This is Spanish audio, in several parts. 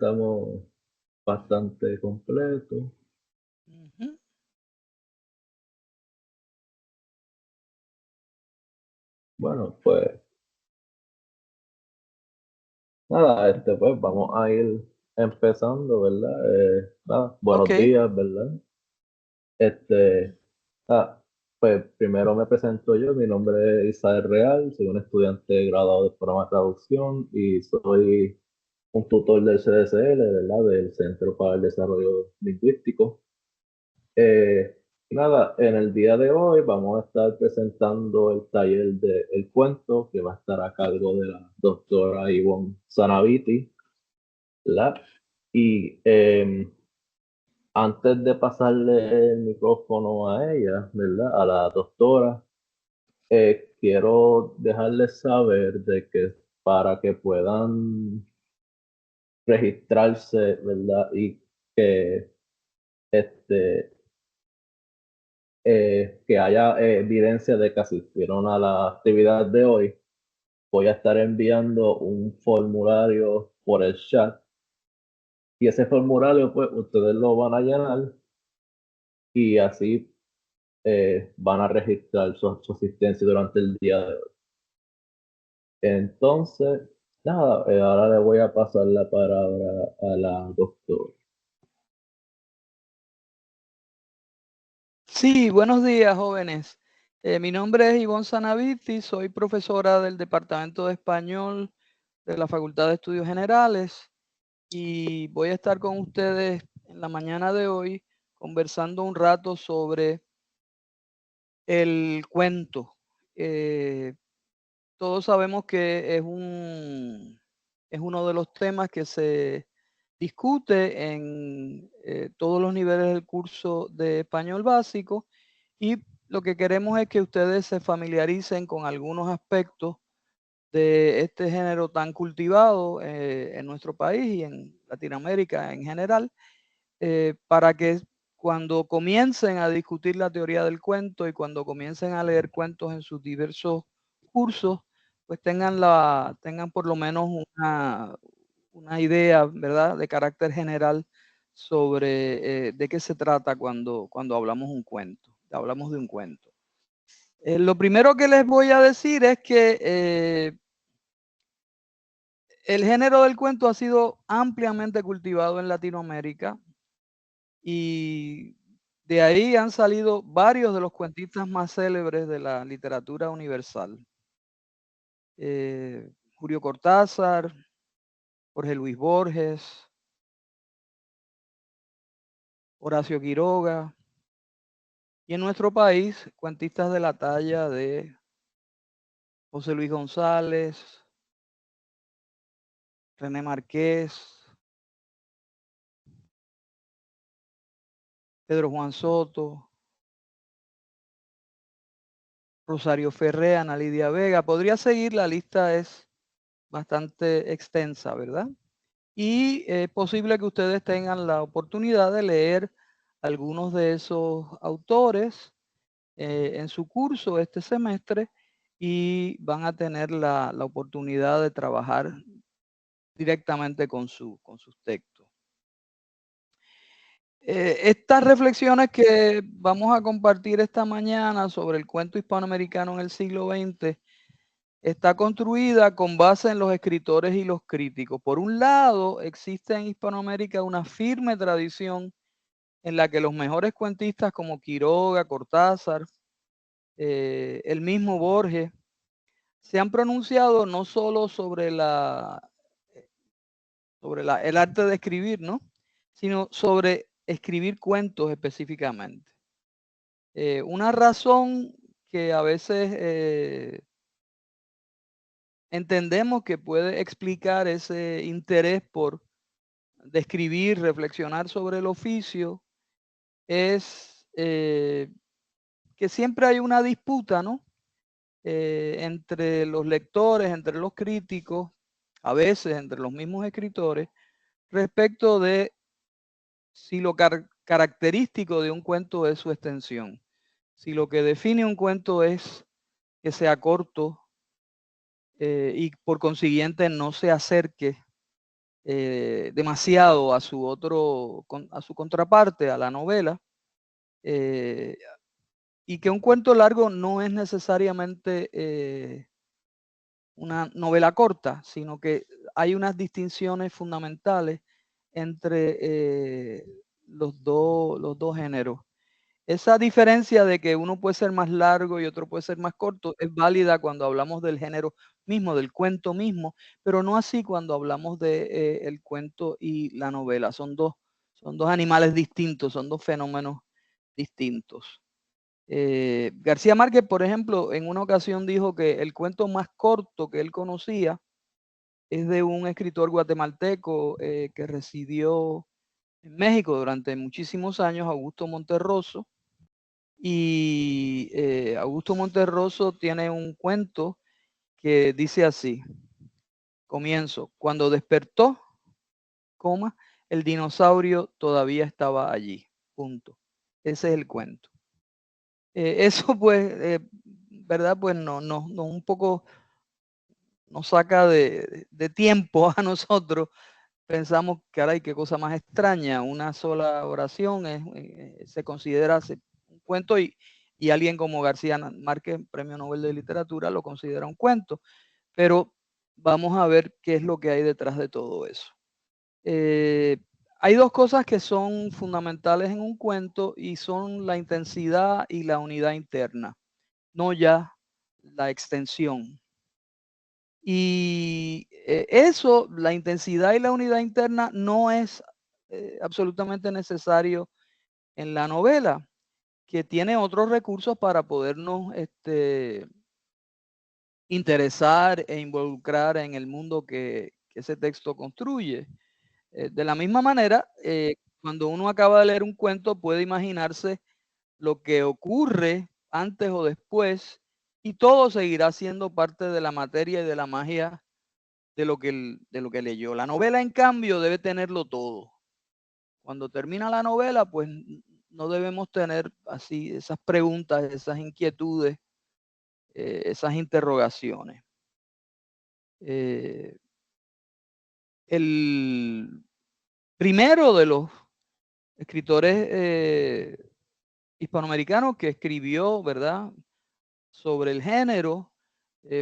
estamos bastante completos. Ujú. Bueno, pues nada, pues vamos a ir empezando, ¿verdad? Ok, Buenos días, ¿verdad? Este, ah, pues primero me presento yo, mi nombre es Isael Real, soy un estudiante graduado de programa de traducción y soy un tutor del CDCL, ¿verdad? Del Centro para el Desarrollo Lingüístico. Eh, Nada, en el día de hoy vamos a estar presentando el taller de El Cuento, que va a estar a cargo de la doctora Ivonne Sanaviti, ¿verdad? Y antes de pasarle el micrófono a ella, ¿verdad? A la doctora, quiero dejarles saber de que para que puedan registrarse, ¿verdad? Y que este, que haya evidencia de que asistieron a la actividad de hoy, voy a estar enviando un formulario por el chat y ese formulario pues ustedes lo van a llenar y así van a registrar su asistencia durante el día de hoy. Entonces, nada, ahora le voy a pasar la palabra a la doctora. sí, buenos días, jóvenes. Mi nombre es Ivonne Sanaviti, soy profesora del Departamento de Español de la Facultad de Estudios Generales y voy a estar con ustedes en la mañana de hoy conversando un rato sobre el cuento. Todos sabemos que es uno de los temas que se discute en todos los niveles del curso de español básico y lo que queremos es que ustedes se familiaricen con algunos aspectos de este género tan cultivado en nuestro país y en Latinoamérica en general, para que cuando comiencen a discutir la teoría del cuento y cuando comiencen a leer cuentos en sus diversos cursos, pues tengan por lo menos una idea, ¿verdad?, de carácter general sobre de qué se trata cuando hablamos hablamos de un cuento. Lo primero que les voy a decir es que el género del cuento ha sido ampliamente cultivado en Latinoamérica y de ahí han salido varios de los cuentistas más célebres de la literatura universal. Julio Cortázar, Jorge Luis Borges, Horacio Quiroga, y en nuestro país, cuentistas de la talla de José Luis González, René Marqués, Pedro Juan Soto, Rosario Ferré, Ana Lidia Vega. Podría seguir, la lista es bastante extensa, ¿verdad? Y es posible que ustedes tengan la oportunidad de leer algunos de esos autores en su curso este semestre y van a tener la oportunidad de trabajar directamente con sus textos. Estas reflexiones que vamos a compartir esta mañana sobre el cuento hispanoamericano en el siglo XX está construida con base en los escritores y los críticos. Por un lado, existe en Hispanoamérica una firme tradición en la que los mejores cuentistas como Quiroga, Cortázar, el mismo Borges, se han pronunciado no solo sobre el arte de escribir, ¿no?, sino sobre escribir cuentos específicamente. Una razón que a veces entendemos que puede explicar ese interés por describir, reflexionar sobre el oficio, es que siempre hay una disputa, ¿no?, entre los lectores, entre los críticos, a veces entre los mismos escritores, respecto de si lo característico de un cuento es su extensión. Si lo que define un cuento es que sea corto y por consiguiente no se acerque demasiado a su contraparte, a la novela, y que un cuento largo no es necesariamente una novela corta, sino que hay unas distinciones fundamentales entre los dos géneros. Esa diferencia de que uno puede ser más largo y otro puede ser más corto es válida cuando hablamos del género mismo, del cuento mismo, pero no así cuando hablamos de el cuento y la novela. Son dos animales distintos, son dos fenómenos distintos. García Márquez, por ejemplo, en una ocasión dijo que el cuento más corto que él conocía es de un escritor guatemalteco que residió en México durante muchísimos años, Augusto Monterroso. Y Augusto Monterroso tiene un cuento que dice así: comienzo, cuando despertó, coma, el dinosaurio todavía estaba allí, punto. Ese es el cuento. Eso pues, ¿verdad? Pues no, un poco nos saca de tiempo a nosotros. Pensamos, caray, qué cosa más extraña, una sola oración se considera un cuento y alguien como García Márquez, Premio Nobel de Literatura, lo considera un cuento. Pero vamos a ver qué es lo que hay detrás de todo eso. Hay dos cosas que son fundamentales en un cuento y son la intensidad y la unidad interna, no ya la extensión. Y eso, la intensidad y la unidad interna, no es absolutamente necesario en la novela, que tiene otros recursos para podernos interesar e involucrar en el mundo que ese texto construye. De la misma manera, cuando uno acaba de leer un cuento, puede imaginarse lo que ocurre antes o después, y todo seguirá siendo parte de la materia y de la magia de lo que leyó. La novela, en cambio, debe tenerlo todo. Cuando termina la novela, pues no debemos tener así esas preguntas, esas inquietudes, esas interrogaciones. El primero de los escritores hispanoamericanos que escribió, ¿verdad?, sobre el género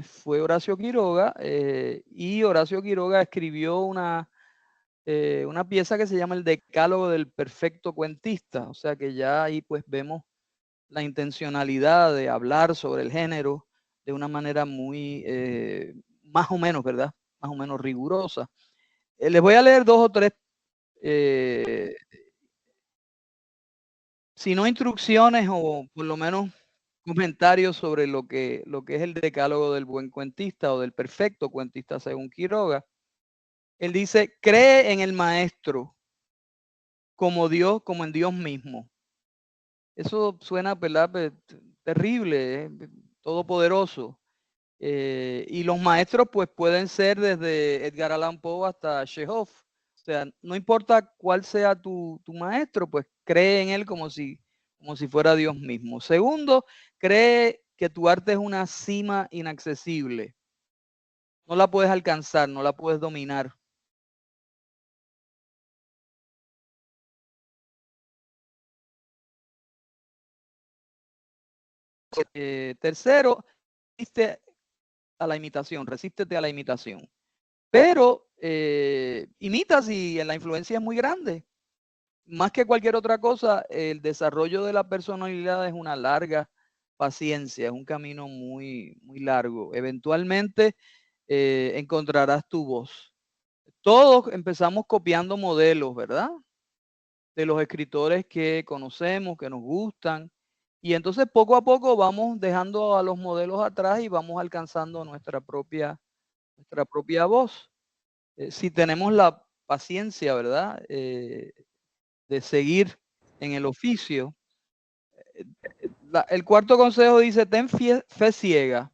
fue Horacio Quiroga, y Horacio Quiroga escribió una pieza que se llama El Decálogo del Perfecto Cuentista. O sea que ya ahí pues vemos la intencionalidad de hablar sobre el género de una manera muy, más o menos, ¿verdad? Más o menos rigurosa. Les voy a leer dos o tres, si no instrucciones o por lo menos comentarios sobre lo que es el decálogo del buen cuentista o del perfecto cuentista según Quiroga. Él dice: cree en el maestro como Dios, como en Dios mismo. Eso suena, ¿verdad?, terrible, todopoderoso. Y los maestros pues pueden ser desde Edgar Allan Poe hasta Chekhov. O sea, no importa cuál sea tu maestro, pues cree en él como si fuera Dios mismo. Segundo, cree que tu arte es una cima inaccesible. No la puedes alcanzar, no la puedes dominar. Tercero, resiste a la imitación, resístete a la imitación. Pero imitas y la influencia es muy grande. Más que cualquier otra cosa, el desarrollo de la personalidad es una larga paciencia, es un camino muy, muy largo. Eventualmente encontrarás tu voz. Todos empezamos copiando modelos, ¿verdad?, de los escritores que conocemos, que nos gustan. Y entonces poco a poco vamos dejando a los modelos atrás y vamos alcanzando nuestra propia voz. Si tenemos la paciencia, ¿verdad?, de seguir en el oficio. El cuarto consejo dice: ten fe ciega,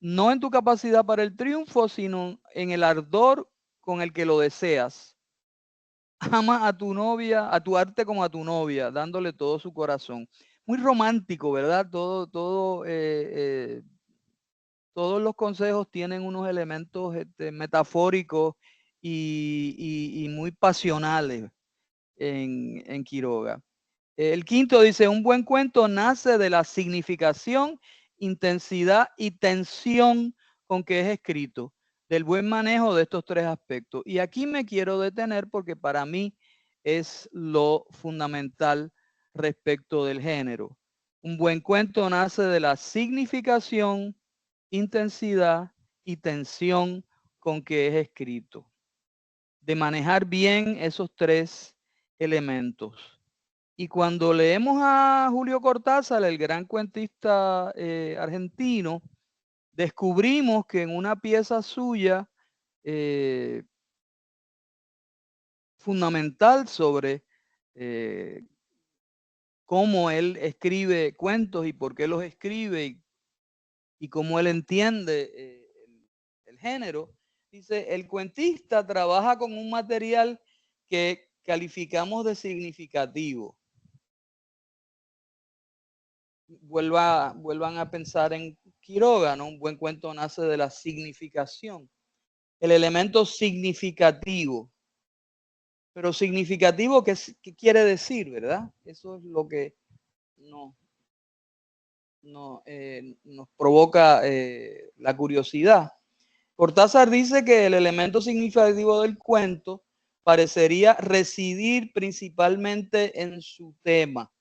no en tu capacidad para el triunfo, sino en el ardor con el que lo deseas. Ama a tu novia, a tu arte como a tu novia, dándole todo su corazón. Muy romántico, ¿verdad? Todos los consejos tienen unos elementos metafóricos y muy pasionales en Quiroga. El quinto dice, un buen cuento nace de la significación, intensidad y tensión con que es escrito, del buen manejo de estos tres aspectos. Y aquí me quiero detener porque para mí es lo fundamental respecto del género. Un buen cuento nace de la significación, intensidad y tensión con que es escrito, de manejar bien esos tres elementos. Y cuando leemos a Julio Cortázar, el gran cuentista argentino, descubrimos que en una pieza suya fundamental sobre cómo él escribe cuentos y por qué los escribe y cómo él entiende el género, dice, el cuentista trabaja con un material que calificamos de significativo. Vuelvan a pensar en Quiroga, ¿no? Un buen cuento nace de la significación. El elemento significativo. Pero significativo, ¿qué quiere decir, verdad? Eso es lo que nos provoca la curiosidad. Cortázar dice que el elemento significativo del cuento parecería residir principalmente en su tema,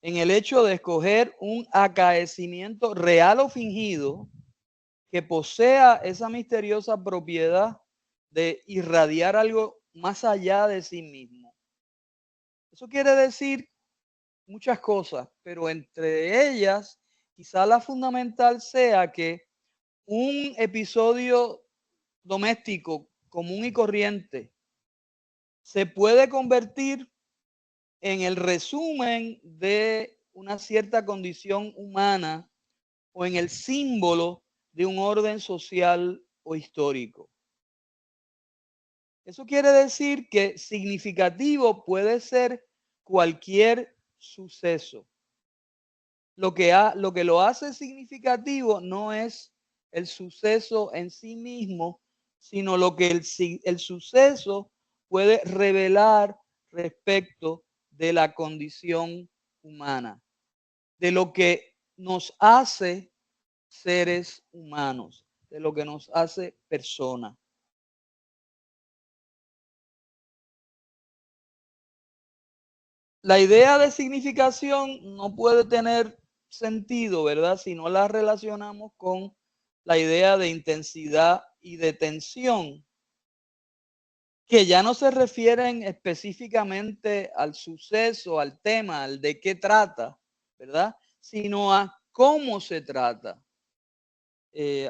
en el hecho de escoger un acaecimiento real o fingido que posea esa misteriosa propiedad de irradiar algo más allá de sí mismo. Eso quiere decir muchas cosas, pero entre ellas, quizá la fundamental sea que un episodio doméstico común y corriente se puede convertir en el resumen de una cierta condición humana o en el símbolo de un orden social o histórico. Eso quiere decir que significativo puede ser cualquier suceso. Lo que lo hace significativo no es el suceso en sí mismo, sino lo que el suceso puede revelar respecto de la condición humana, de lo que nos hace seres humanos, de lo que nos hace personas. La idea de significación no puede tener sentido, ¿verdad? Si no la relacionamos con la idea de intensidad y de tensión, que ya no se refieren específicamente al suceso, al tema, al de qué trata, ¿verdad? Sino a cómo se trata,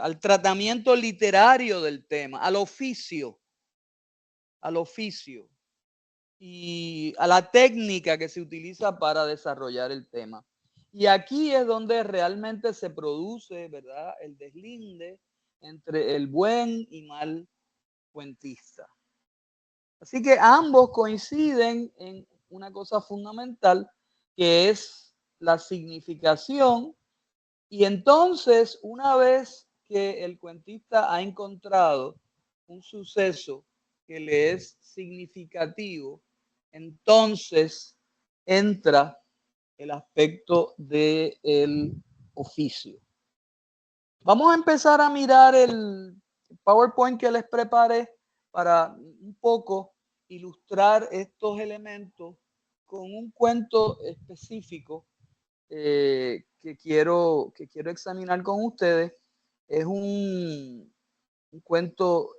al tratamiento literario del tema, al oficio y a la técnica que se utiliza para desarrollar el tema. Y aquí es donde realmente se produce, ¿verdad?, el deslinde entre el buen y mal cuentista. Así que ambos coinciden en una cosa fundamental, que es la significación. Y entonces, una vez que el cuentista ha encontrado un suceso que le es significativo, entonces entra el aspecto del oficio. Vamos a empezar a mirar el PowerPoint que les preparé para un poco ilustrar estos elementos con un cuento específico que quiero examinar con ustedes. Es un cuento,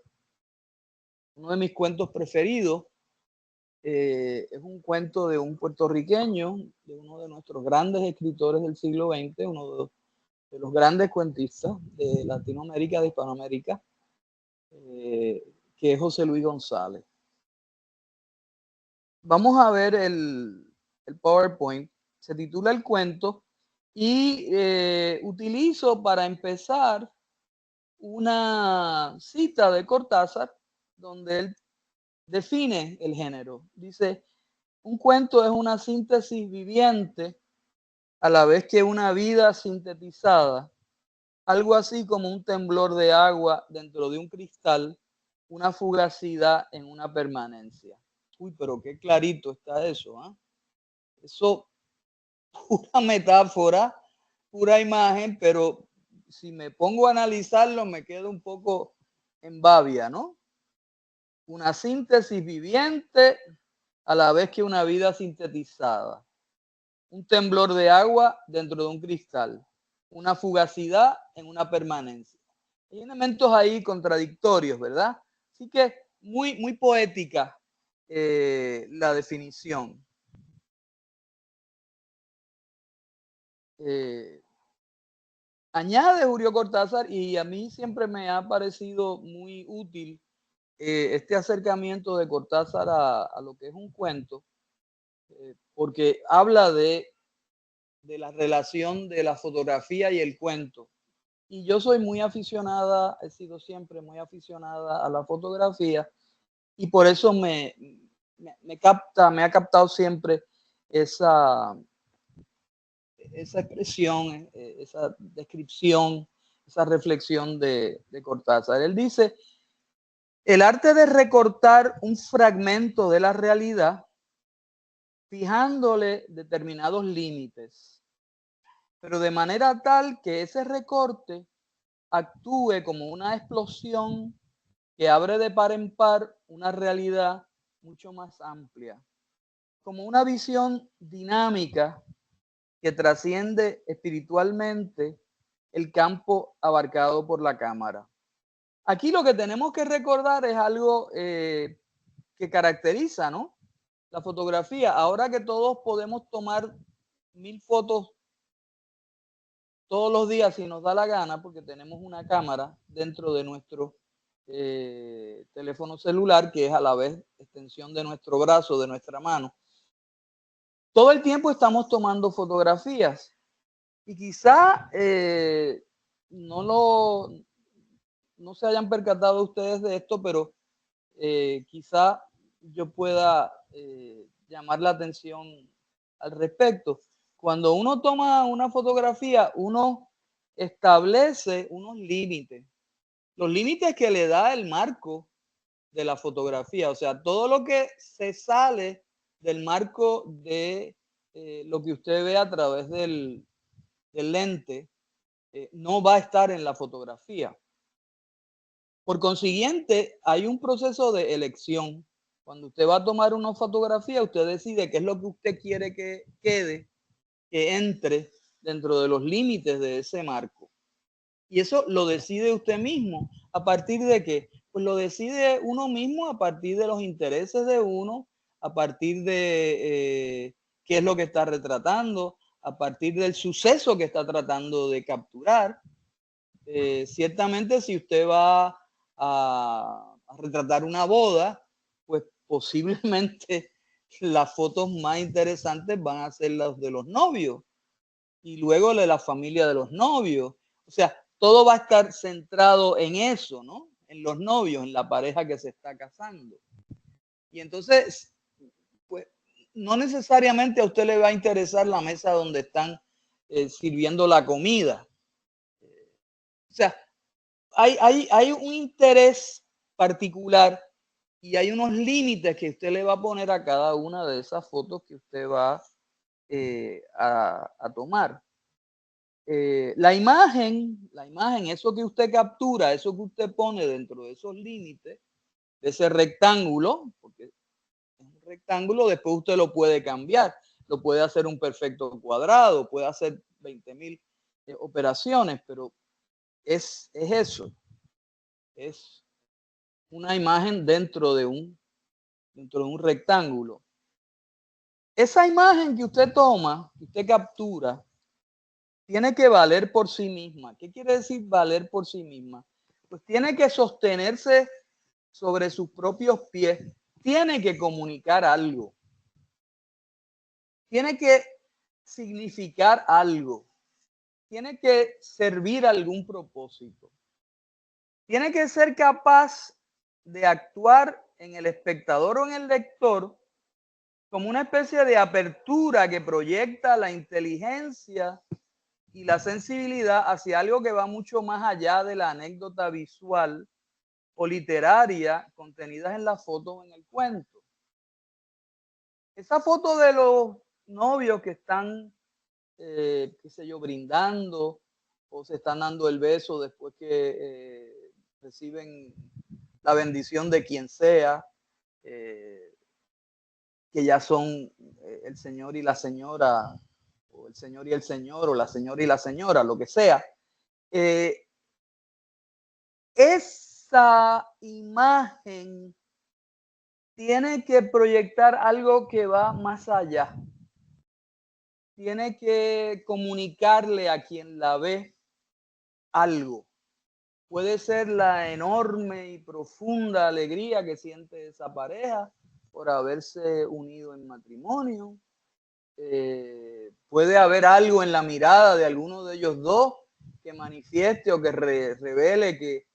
uno de mis cuentos preferidos. Es un cuento de un puertorriqueño, de uno de nuestros grandes escritores del siglo XX, uno de los grandes cuentistas de Latinoamérica, de Hispanoamérica, que es José Luis González. Vamos a ver el PowerPoint. Se titula el cuento y utilizo para empezar una cita de Cortázar donde él define el género. Dice, un cuento es una síntesis viviente a la vez que una vida sintetizada, algo así como un temblor de agua dentro de un cristal, una fugacidad en una permanencia. Uy, pero qué clarito está eso, ¿ah? Eso, pura metáfora, pura imagen, pero si me pongo a analizarlo me quedo un poco en babia, ¿no? Una síntesis viviente a la vez que una vida sintetizada. Un temblor de agua dentro de un cristal. Una fugacidad en una permanencia. Hay elementos ahí contradictorios, ¿verdad? Así que muy poética la definición. Añade Julio Cortázar, y a mí siempre me ha parecido muy útil este acercamiento de Cortázar a lo que es un cuento, porque habla de la relación de la fotografía y el cuento. Y yo soy muy aficionada, he sido siempre muy aficionada a la fotografía, y por eso me ha captado siempre esa expresión, esa descripción, esa reflexión de Cortázar. Él dice: el arte de recortar un fragmento de la realidad fijándole determinados límites, pero de manera tal que ese recorte actúe como una explosión que abre de par en par una realidad mucho más amplia, como una visión dinámica que trasciende espiritualmente el campo abarcado por la cámara. Aquí lo que tenemos que recordar es algo que caracteriza, ¿no?, la fotografía. Ahora que todos podemos tomar 1000 fotos todos los días si nos da la gana, porque tenemos una cámara dentro de nuestro teléfono celular, que es a la vez extensión de nuestro brazo, de nuestra mano. Todo el tiempo estamos tomando fotografías y quizá no se hayan percatado ustedes de esto, pero quizá yo pueda llamar la atención al respecto. Cuando uno toma una fotografía, uno establece unos límites, los límites que le da el marco de la fotografía. O sea, todo lo que se sale del marco de lo que usted ve a través del lente no va a estar en la fotografía. Por consiguiente, hay un proceso de elección. Cuando usted va a tomar una fotografía, usted decide qué es lo que usted quiere que quede, que entre dentro de los límites de ese marco. Y eso lo decide usted mismo. ¿A partir de qué? Pues lo decide uno mismo a partir de los intereses de uno, a partir de qué es lo que está retratando, a partir del suceso que está tratando de capturar. Ciertamente, si usted va a retratar una boda, pues posiblemente las fotos más interesantes van a ser las de los novios y luego de la familia de los novios. O sea, todo va a estar centrado en eso, ¿no? En los novios, en la pareja que se está casando. Y entonces, pues, no necesariamente a usted le va a interesar la mesa donde están sirviendo la comida. O sea, hay un interés particular y hay unos límites que usted le va a poner a cada una de esas fotos que usted va a tomar. La imagen, eso que usted captura, eso que usted pone dentro de esos límites, de ese rectángulo, porque es un rectángulo, después usted lo puede cambiar, lo puede hacer un perfecto cuadrado, puede hacer 20.000 operaciones, pero es eso, es una imagen dentro de un rectángulo. Esa imagen que usted toma, que usted captura, tiene que valer por sí misma. ¿Qué quiere decir valer por sí misma? Pues tiene que sostenerse sobre sus propios pies, tiene que comunicar algo, tiene que significar algo, tiene que servir algún propósito, tiene que ser capaz de actuar en el espectador o en el lector como una especie de apertura que proyecta la inteligencia y la sensibilidad hacia algo que va mucho más allá de la anécdota visual o literaria contenidas en la foto o en el cuento. Esa foto de los novios que están, qué sé yo, brindando o se están dando el beso después que reciben la bendición de quien sea, que ya son el señor y la señora, o el señor y el señor, o la señora y la señora, lo que sea. Esa imagen tiene que proyectar algo que va más allá. Tiene que comunicarle a quien la ve algo. Puede ser la enorme y profunda alegría que siente esa pareja por haberse unido en matrimonio. Puede haber algo en la mirada de alguno de ellos dos que manifieste o que revele que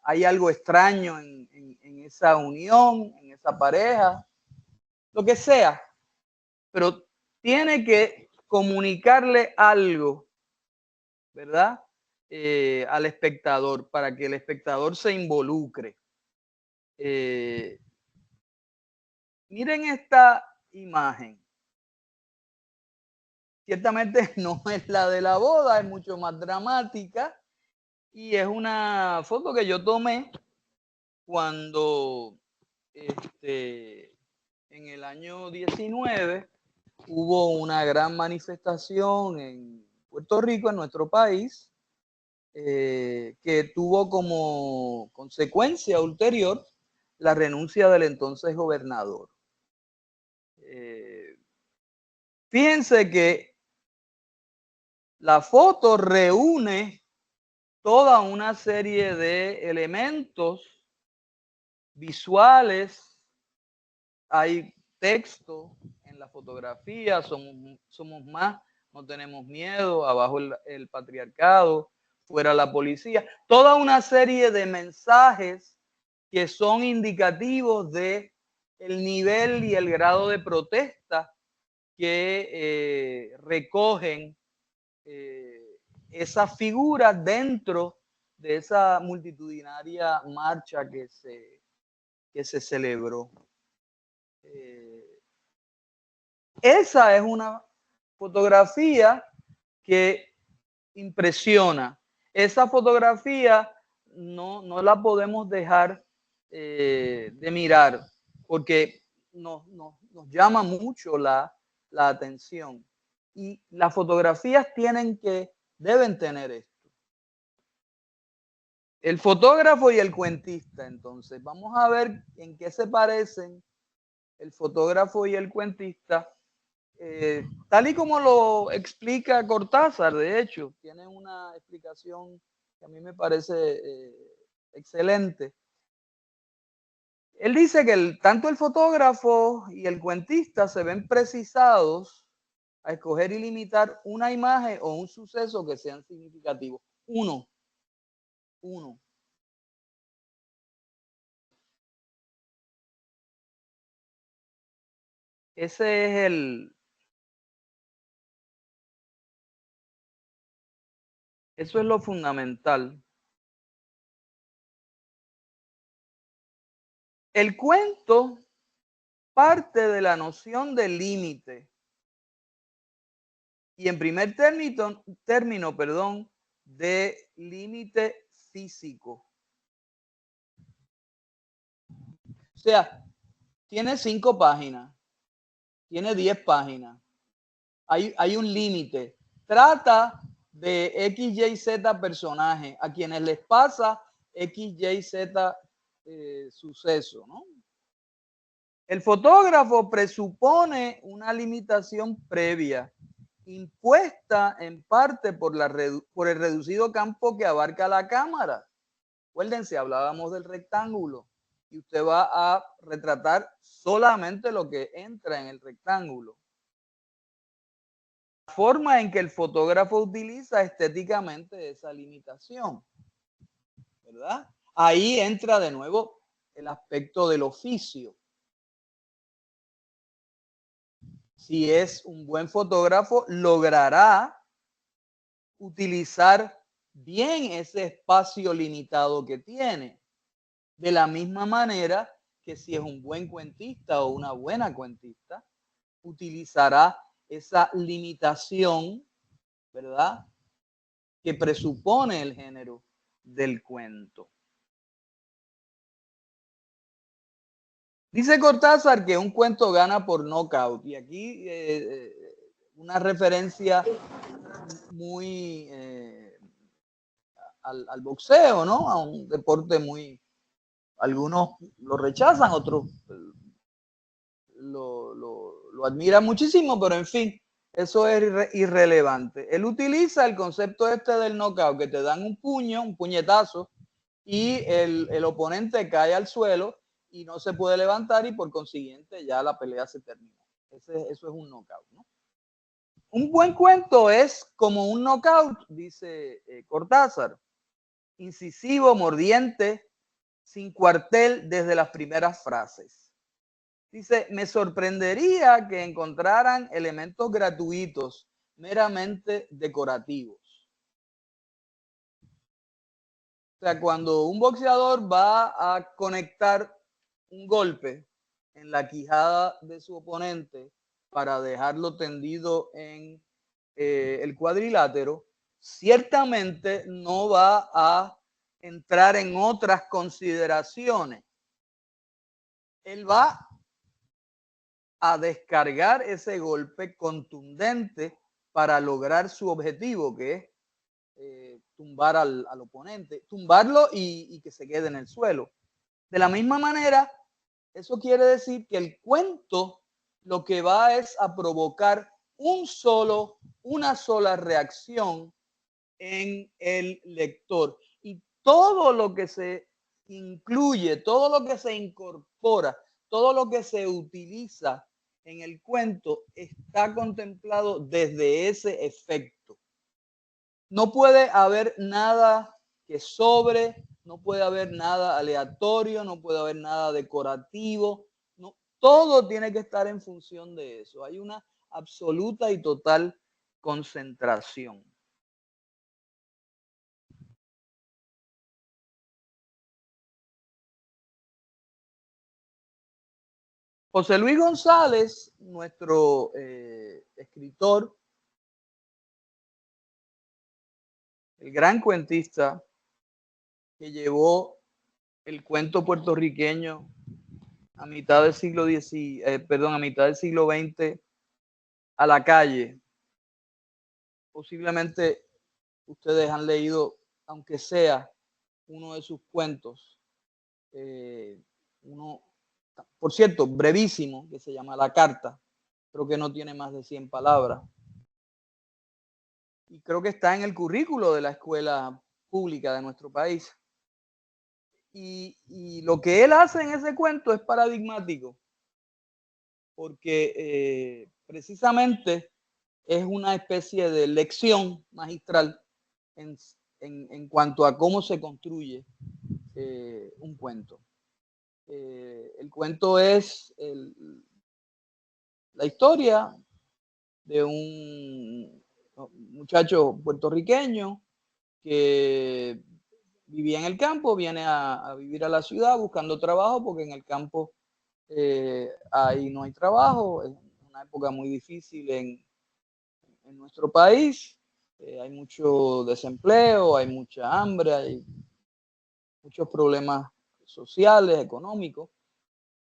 hay algo extraño en esa unión, en esa pareja, lo que sea, pero tiene que comunicarle algo, ¿verdad? Al espectador, para que el espectador se involucre. Miren esta imagen. Ciertamente no es la de la boda, es mucho más dramática y es una foto que yo tomé cuando en el año 19 hubo una gran manifestación en Puerto Rico, en nuestro país, que tuvo como consecuencia ulterior la renuncia del entonces gobernador. Fíjense que la foto reúne toda una serie de elementos visuales, hay texto en la fotografía, somos más, no tenemos miedo, abajo el patriarcado, fuera la policía, toda una serie de mensajes que son indicativos de el nivel y el grado de protesta que recogen esas figuras dentro de esa multitudinaria marcha que se celebró. Esa es una fotografía que impresiona. Esa fotografía no la podemos dejar de mirar porque nos llama mucho la atención. Y las fotografías deben tener esto. El fotógrafo y el cuentista, entonces, vamos a ver en qué se parecen el fotógrafo y el cuentista, tal y como lo explica Cortázar, de hecho, tiene una explicación que a mí me parece excelente. Él dice que tanto el fotógrafo y el cuentista se ven precisados a escoger y limitar una imagen o un suceso que sean significativos. Uno. Ese es eso es lo fundamental. El cuento parte de la noción del límite y en primer término, de límite físico. O sea, tiene 5 páginas, tiene 10 páginas. Hay un límite. Trata de X, Y, Z personajes a quienes les pasa X, Y, Z suceso, ¿no? El fotógrafo presupone una limitación previa, impuesta en parte por el reducido campo que abarca la cámara. Acuérdense, hablábamos del rectángulo y usted va a retratar solamente lo que entra en el rectángulo. La forma en que el fotógrafo utiliza estéticamente esa limitación, ¿verdad? Ahí entra de nuevo el aspecto del oficio. Si es un buen fotógrafo, logrará utilizar bien ese espacio limitado que tiene. De la misma manera que si es un buen cuentista o una buena cuentista, utilizará esa limitación, ¿verdad?, que presupone el género del cuento. Dice Cortázar que un cuento gana por knockout, y aquí una referencia muy al boxeo, ¿no? A un deporte muy, algunos lo rechazan, otros lo admiran muchísimo, pero en fin, eso es irrelevante. Él utiliza el concepto este del knockout, que te dan un puño, un puñetazo, y el oponente cae al suelo y no se puede levantar, y por consiguiente ya la pelea se terminó. Eso es un knockout, ¿no? Un buen cuento es como un knockout, dice Cortázar, incisivo, mordiente, sin cuartel desde las primeras frases. Dice, me sorprendería que encontraran elementos gratuitos, meramente decorativos. O sea, cuando un boxeador va a conectar un golpe en la quijada de su oponente para dejarlo tendido en el cuadrilátero, ciertamente no va a entrar en otras consideraciones. Él va a descargar ese golpe contundente para lograr su objetivo, que es tumbar al oponente, tumbarlo y que se quede en el suelo. De la misma manera, eso quiere decir que el cuento lo que va es a provocar una sola reacción en el lector. Y todo lo que se incluye, todo lo que se incorpora, todo lo que se utiliza en el cuento está contemplado desde ese efecto. No puede haber nada que sobre, no puede haber nada aleatorio, no puede haber nada decorativo, no, todo tiene que estar en función de eso. Hay una absoluta y total concentración. José Luis González, nuestro escritor, el gran cuentista que llevó el cuento puertorriqueño a mitad del siglo a mitad del siglo XX a la calle. Posiblemente ustedes han leído, aunque sea uno de sus cuentos, uno, por cierto, brevísimo, que se llama La Carta. Creo que no tiene más de 100 palabras. Y creo que está en el currículo de la escuela pública de nuestro país. Y lo que él hace en ese cuento es paradigmático, porque precisamente es una especie de lección magistral en cuanto a cómo se construye un cuento. El cuento es la historia de un muchacho puertorriqueño que vivía en el campo, viene a vivir a la ciudad buscando trabajo, porque en el campo ahí no hay trabajo, es una época muy difícil en nuestro país, hay mucho desempleo, hay mucha hambre, hay muchos problemas sociales, económicos,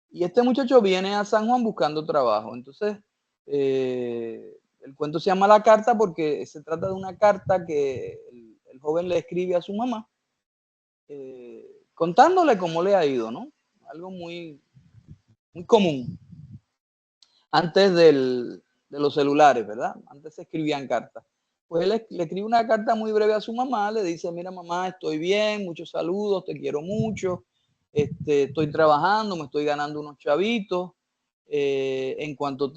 y este muchacho viene a San Juan buscando trabajo. Entonces, el cuento se llama La Carta porque se trata de una carta que el joven le escribe a su mamá, contándole cómo le ha ido, ¿no? Algo muy, muy común. Antes de los celulares, ¿verdad? Antes se escribían cartas. Pues él le escribe una carta muy breve a su mamá, le dice, mira mamá, estoy bien, muchos saludos, te quiero mucho, estoy trabajando, me estoy ganando unos chavitos, en cuanto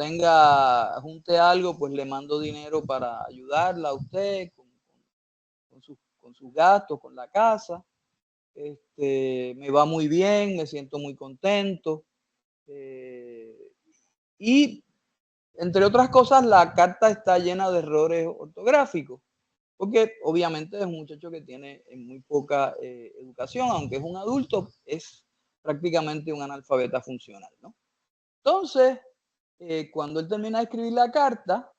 junte algo, pues le mando dinero para ayudarla a usted con sus gastos, con la casa. Me va muy bien, me siento muy contento. Y entre otras cosas, la carta está llena de errores ortográficos, porque obviamente es un muchacho que tiene muy poca educación, aunque es un adulto, es prácticamente un analfabeta funcional, ¿no? Entonces, cuando él termina de escribir la carta,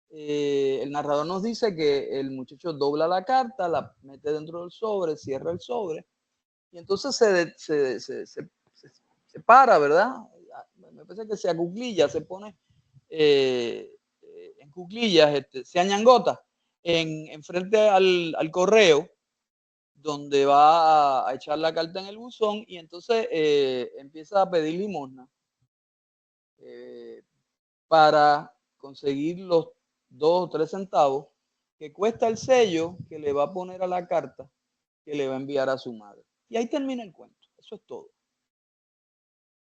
el narrador nos dice que el muchacho dobla la carta, la mete dentro del sobre, cierra el sobre, y entonces se para, ¿verdad? Me parece que se acuclilla, se pone en cuclillas, se añangota en frente al correo, donde va a echar la carta en el buzón, y entonces empieza a pedir limosna para conseguir los 2 o 3 centavos que cuesta el sello que le va a poner a la carta que le va a enviar a su madre. Y ahí termina el cuento. Eso es todo.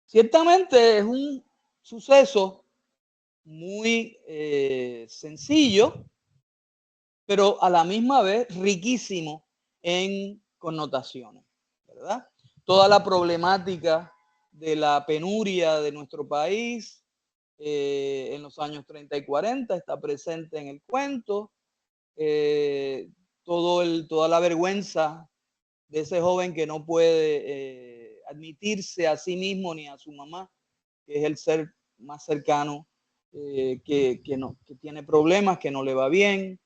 Ciertamente es un suceso muy sencillo, pero a la misma vez riquísimo en connotaciones, ¿verdad? Toda la problemática de la penuria de nuestro país en los años 30 y 40 está presente en el cuento. Toda la vergüenza de ese joven que no puede admitirse a sí mismo ni a su mamá, que es el ser más cercano, que tiene problemas, que no le va bien.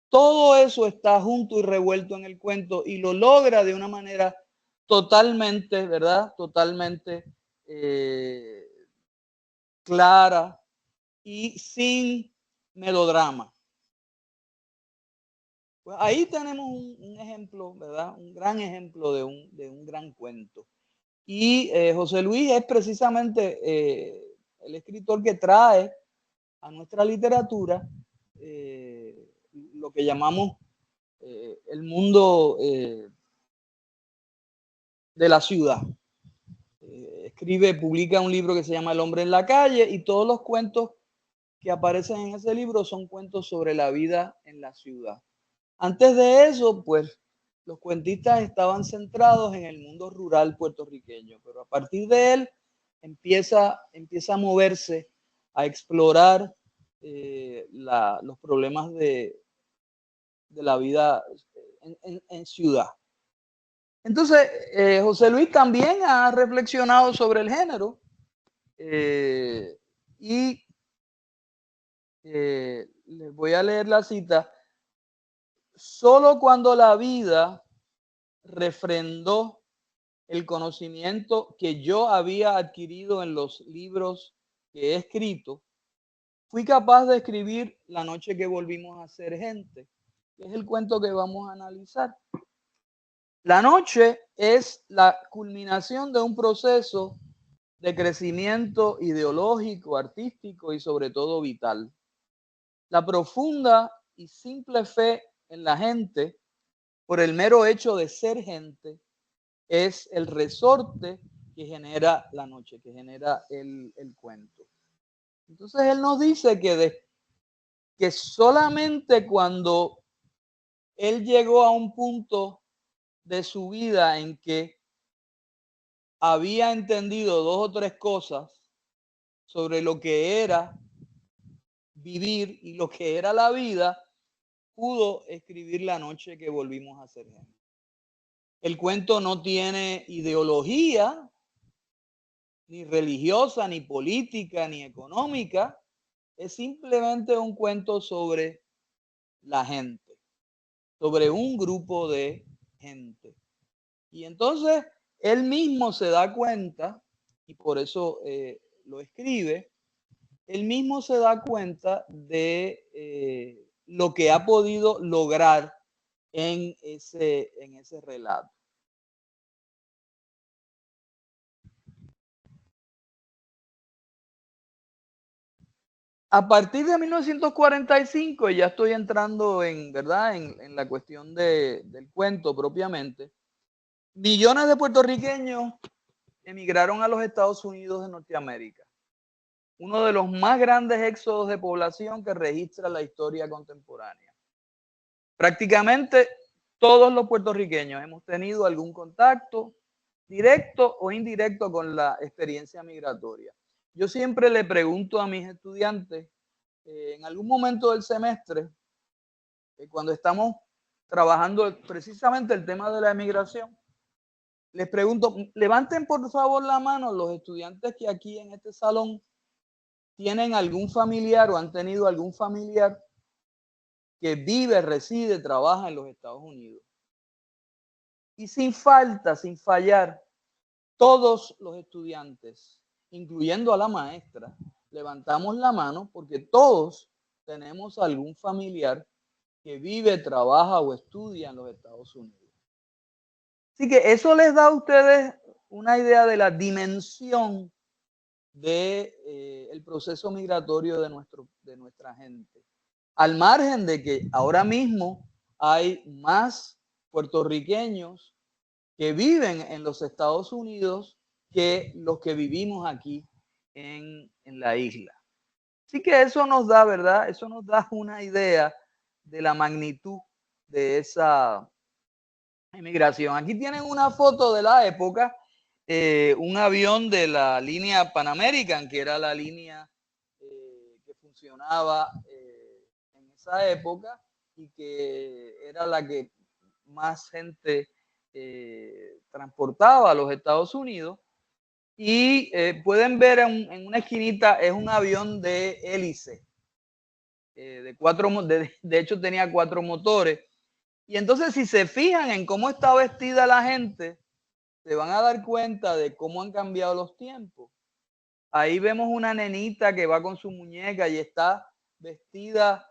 Todo eso está junto y revuelto en el cuento y lo logra de una manera totalmente, ¿verdad? Totalmente clara y sin melodrama. Pues ahí tenemos un ejemplo, ¿verdad? Un gran ejemplo de un gran cuento. Y José Luis es precisamente el escritor que trae a nuestra literatura lo que llamamos el mundo de la ciudad. Publica un libro que se llama El hombre en la calle, y todos los cuentos que aparecen en ese libro son cuentos sobre la vida en la ciudad. Antes de eso, pues los cuentistas estaban centrados en el mundo rural puertorriqueño, pero a partir de él empieza a moverse, a explorar los problemas de la vida en ciudad. Entonces, José Luis también ha reflexionado sobre el género y les voy a leer la cita. Solo cuando la vida refrendó el conocimiento que yo había adquirido en los libros que he escrito, fui capaz de escribir La noche que volvimos a ser gente, que es el cuento que vamos a analizar. La noche es la culminación de un proceso de crecimiento ideológico, artístico y sobre todo vital. La profunda y simple fe en la gente, por el mero hecho de ser gente, es el resorte que genera la noche, que genera el cuento. Entonces él nos dice que solamente cuando él llegó a un punto de su vida en que había entendido 2 o 3 cosas sobre lo que era vivir y lo que era la vida, pudo escribir La noche que volvimos a ser gente. El cuento no tiene ideología, ni religiosa, ni política, ni económica. Es simplemente un cuento sobre la gente, sobre un grupo de gente. Y entonces él mismo se da cuenta, y por eso lo escribe, él mismo se da cuenta de lo que ha podido lograr en ese relato. A partir de 1945, y ya estoy entrando ¿verdad? En la cuestión del cuento propiamente, millones de puertorriqueños emigraron a los Estados Unidos de Norteamérica, uno de los más grandes éxodos de población que registra la historia contemporánea. Prácticamente todos los puertorriqueños hemos tenido algún contacto directo o indirecto con la experiencia migratoria. Yo siempre le pregunto a mis estudiantes, en algún momento del semestre, cuando estamos trabajando precisamente el tema de la emigración, les pregunto, levanten por favor la mano los estudiantes que aquí en este salón tienen algún familiar o han tenido algún familiar que vive, reside, trabaja en los Estados Unidos. Y sin falta, sin fallar, todos los estudiantes, incluyendo a la maestra, levantamos la mano porque todos tenemos algún familiar que vive, trabaja o estudia en los Estados Unidos. Así que eso les da a ustedes una idea de la dimensión de el proceso migratorio de nuestra gente. Al margen de que ahora mismo hay más puertorriqueños que viven en los Estados Unidos que los que vivimos aquí en la isla. Así que eso nos da, ¿verdad? Eso nos da una idea de la magnitud de esa inmigración. Aquí tienen una foto de la época, un avión de la línea Pan American, que era la línea que funcionaba en esa época y que era la que más gente transportaba a los Estados Unidos. Y pueden ver en una esquinita, es un avión de hélice, de hecho tenía 4 motores. Y entonces si se fijan en cómo está vestida la gente, se van a dar cuenta de cómo han cambiado los tiempos. Ahí vemos una nenita que va con su muñeca y está vestida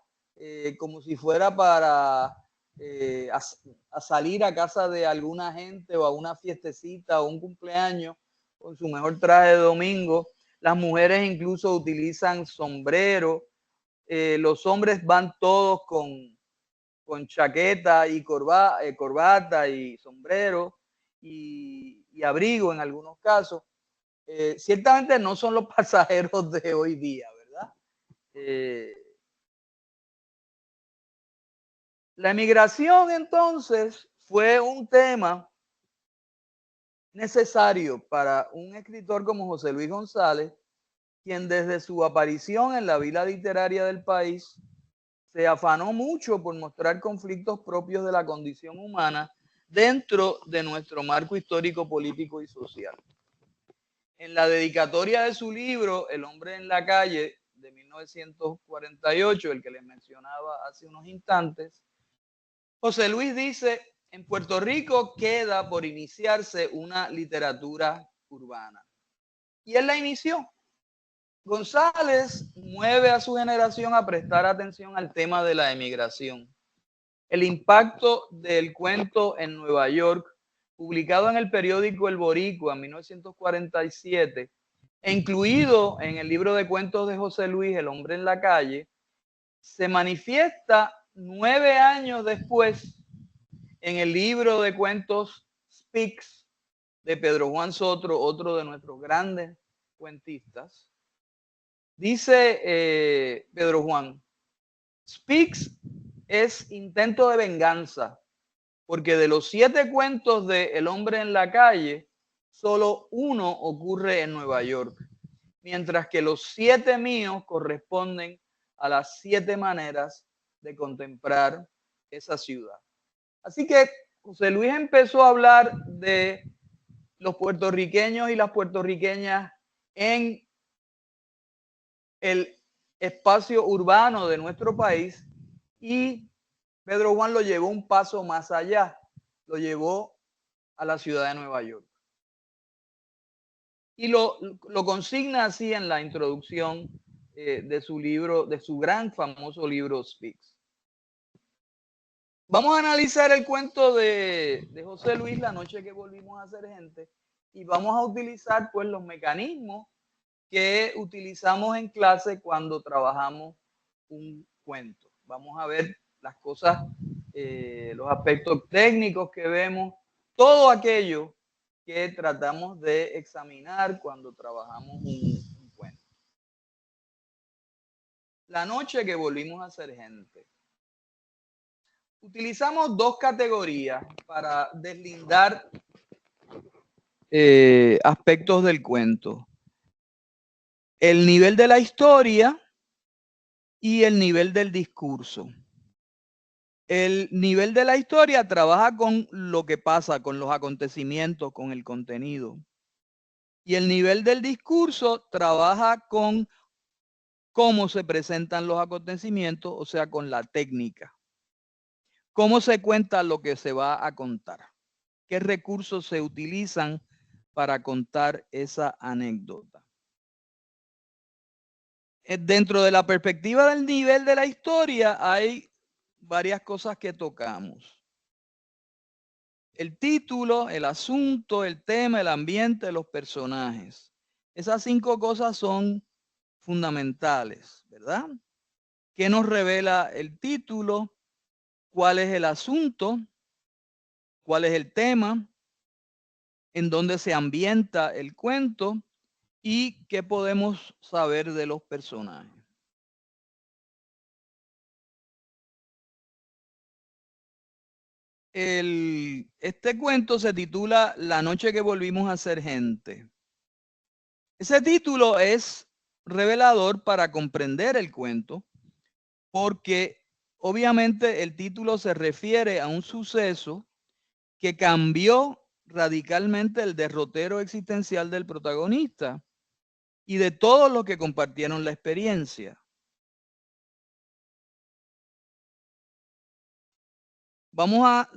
como si fuera para a salir a casa de alguna gente o a una fiestecita o un cumpleaños con su mejor traje de domingo. Las mujeres incluso utilizan sombrero. Los hombres van todos con chaqueta y corbata y sombrero y abrigo en algunos casos. Ciertamente no son los pasajeros de hoy día, ¿verdad? La emigración entonces fue un tema necesario para un escritor como José Luis González, quien desde su aparición en la vida literaria del país se afanó mucho por mostrar conflictos propios de la condición humana dentro de nuestro marco histórico, político y social. En la dedicatoria de su libro El hombre en la calle de 1948, el que les mencionaba hace unos instantes, José Luis dice: en Puerto Rico queda por iniciarse una literatura urbana. Y él la inició. González mueve a su generación a prestar atención al tema de la emigración. El impacto del cuento en Nueva York, publicado en el periódico El Boricua en 1947, e incluido en el libro de cuentos de José Luis, El hombre en la calle, se manifiesta 9 años después en el libro de cuentos Speaks de Pedro Juan Sotro, otro de nuestros grandes cuentistas. Dice Pedro Juan: Speaks es intento de venganza, porque de los 7 cuentos de El hombre en la calle, solo uno ocurre en Nueva York, mientras que los 7 míos corresponden a las 7 maneras de contemplar esa ciudad. Así que José Luis empezó a hablar de los puertorriqueños y las puertorriqueñas en el espacio urbano de nuestro país, y Pedro Juan lo llevó un paso más allá, lo llevó a la ciudad de Nueva York. Y lo consigna así en la introducción de su libro, de su gran famoso libro Speaks. Vamos a analizar el cuento de José Luis, La noche que volvimos a ser gente, y vamos a utilizar pues los mecanismos que utilizamos en clase cuando trabajamos un cuento. Vamos a ver las cosas, los aspectos técnicos que vemos, todo aquello que tratamos de examinar cuando trabajamos un cuento. La noche que volvimos a ser gente. Utilizamos 2 categorías para deslindar aspectos del cuento: el nivel de la historia y el nivel del discurso. El nivel de la historia trabaja con lo que pasa, con los acontecimientos, con el contenido. Y el nivel del discurso trabaja con cómo se presentan los acontecimientos, o sea, con la técnica. Cómo se cuenta lo que se va a contar. Qué recursos se utilizan para contar esa anécdota. Dentro de la perspectiva del nivel de la historia hay varias cosas que tocamos. El título, el asunto, el tema, el ambiente, los personajes. Esas 5 cosas son fundamentales, ¿verdad? ¿Qué nos revela el título? ¿Cuál es el asunto? ¿Cuál es el tema? ¿En dónde se ambienta el cuento? ¿Y qué podemos saber de los personajes? Este cuento se titula La noche que volvimos a ser gente. Ese título es revelador para comprender el cuento, porque obviamente el título se refiere a un suceso que cambió radicalmente el derrotero existencial del protagonista y de todos los que compartieron la experiencia. Vamos a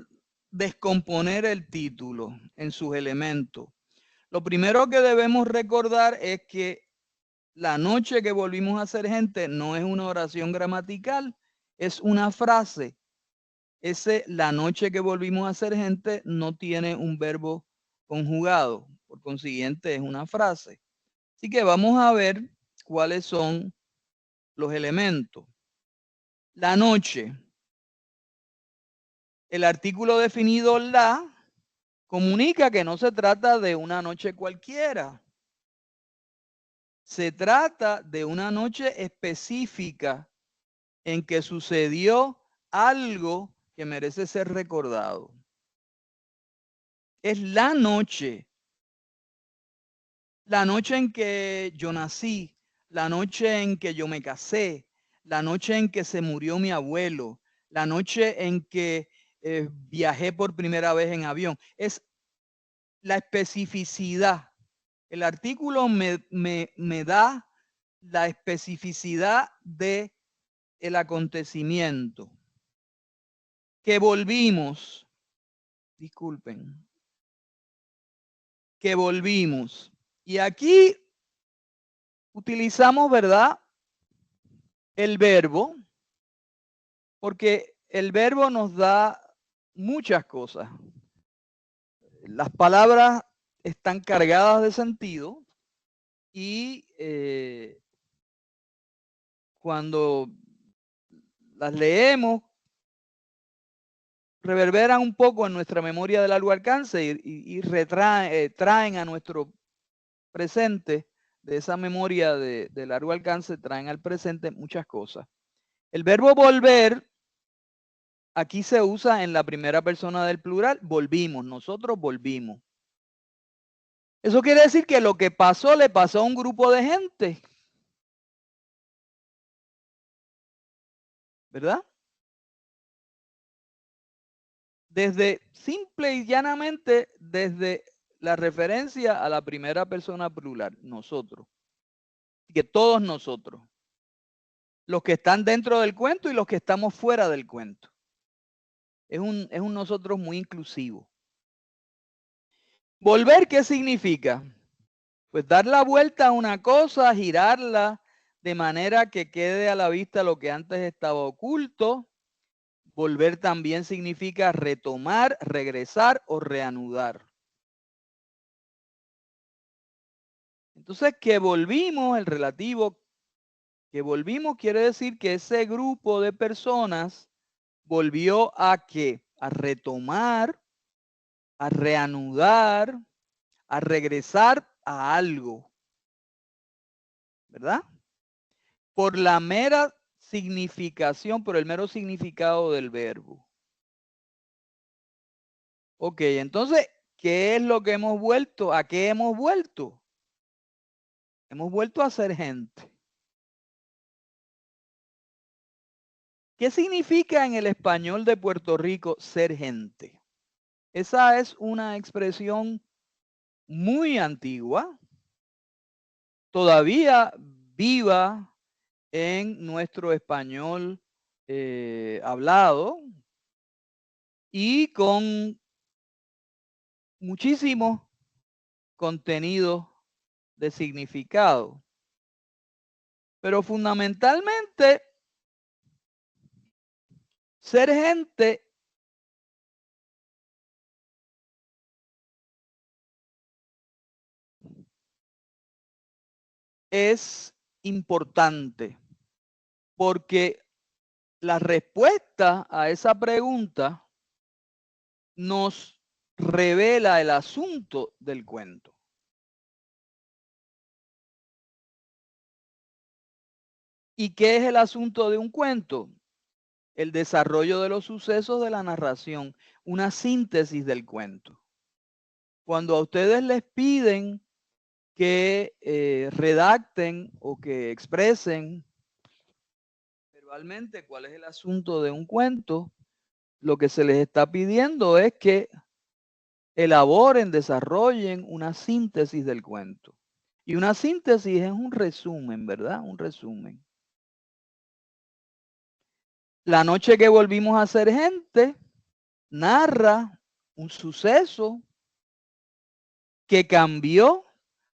descomponer el título en sus elementos. Lo primero que debemos recordar es que la noche que volvimos a ser gente no es una oración gramatical, es una frase. La noche que volvimos a ser gente no tiene un verbo conjugado, por consiguiente es una frase. Así que vamos a ver cuáles son los elementos. La noche. El artículo definido la comunica que no se trata de una noche cualquiera. Se trata de una noche específica en que sucedió algo que merece ser recordado. Es la noche en que yo nací, la noche en que yo me casé, la noche en que se murió mi abuelo, la noche en que viajé por primera vez en avión. Es la especificidad. El artículo me da la especificidad del acontecimiento. Que volvimos, disculpen, que volvimos. Y aquí utilizamos, ¿verdad?, el verbo, porque el verbo nos da muchas cosas. Las palabras están cargadas de sentido y cuando las leemos, reverberan un poco en nuestra memoria de largo alcance y traen a nuestro presente, de esa memoria de largo alcance, traen al presente muchas cosas. El verbo volver aquí se usa en la primera persona del plural, volvimos, nosotros volvimos. Eso quiere decir que lo que pasó le pasó a un grupo de gente, ¿verdad? Desde simple y llanamente, desde la referencia a la primera persona plural, nosotros. Que todos nosotros. Los que están dentro del cuento y los que estamos fuera del cuento. Es un nosotros muy inclusivo. Volver, ¿qué significa? Pues dar la vuelta a una cosa, girarla de manera que quede a la vista lo que antes estaba oculto. Volver también significa retomar, regresar o reanudar. Entonces, que volvimos, el relativo, que volvimos quiere decir que ese grupo de personas volvió a ¿qué? A retomar, a reanudar, a regresar a algo, ¿verdad? Por la mera significación, por el mero significado del verbo. Ok, entonces, ¿qué es lo que hemos vuelto? ¿A qué hemos vuelto? Hemos vuelto a ser gente. ¿Qué significa en el español de Puerto Rico ser gente? Esa es una expresión muy antigua, todavía viva en nuestro español hablado y con muchísimo contenido de significado. Pero fundamentalmente, ser gente es importante porque la respuesta a esa pregunta nos revela el asunto del cuento. ¿Y qué es el asunto de un cuento? El desarrollo de los sucesos de la narración, una síntesis del cuento. Cuando a ustedes les piden que redacten o que expresen verbalmente cuál es el asunto de un cuento, lo que se les está pidiendo es que elaboren, desarrollen una síntesis del cuento. Y una síntesis es un resumen, ¿verdad? Un resumen. La noche que volvimos a ser gente narra un suceso que cambió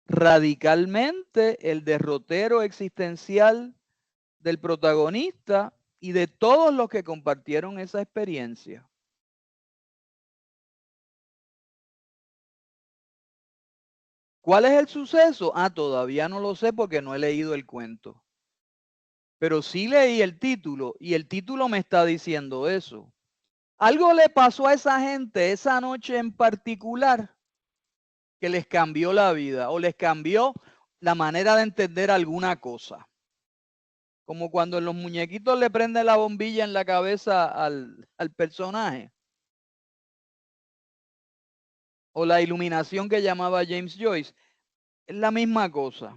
radicalmente el derrotero existencial del protagonista y de todos los que compartieron esa experiencia. ¿Cuál es el suceso? Todavía no lo sé porque no he leído el cuento. Pero sí leí el título y el título me está diciendo eso. Algo le pasó a esa gente esa noche en particular que les cambió la vida o les cambió la manera de entender alguna cosa. Como cuando en los muñequitos le prende la bombilla en la cabeza al personaje. O la iluminación que llamaba James Joyce. Es la misma cosa.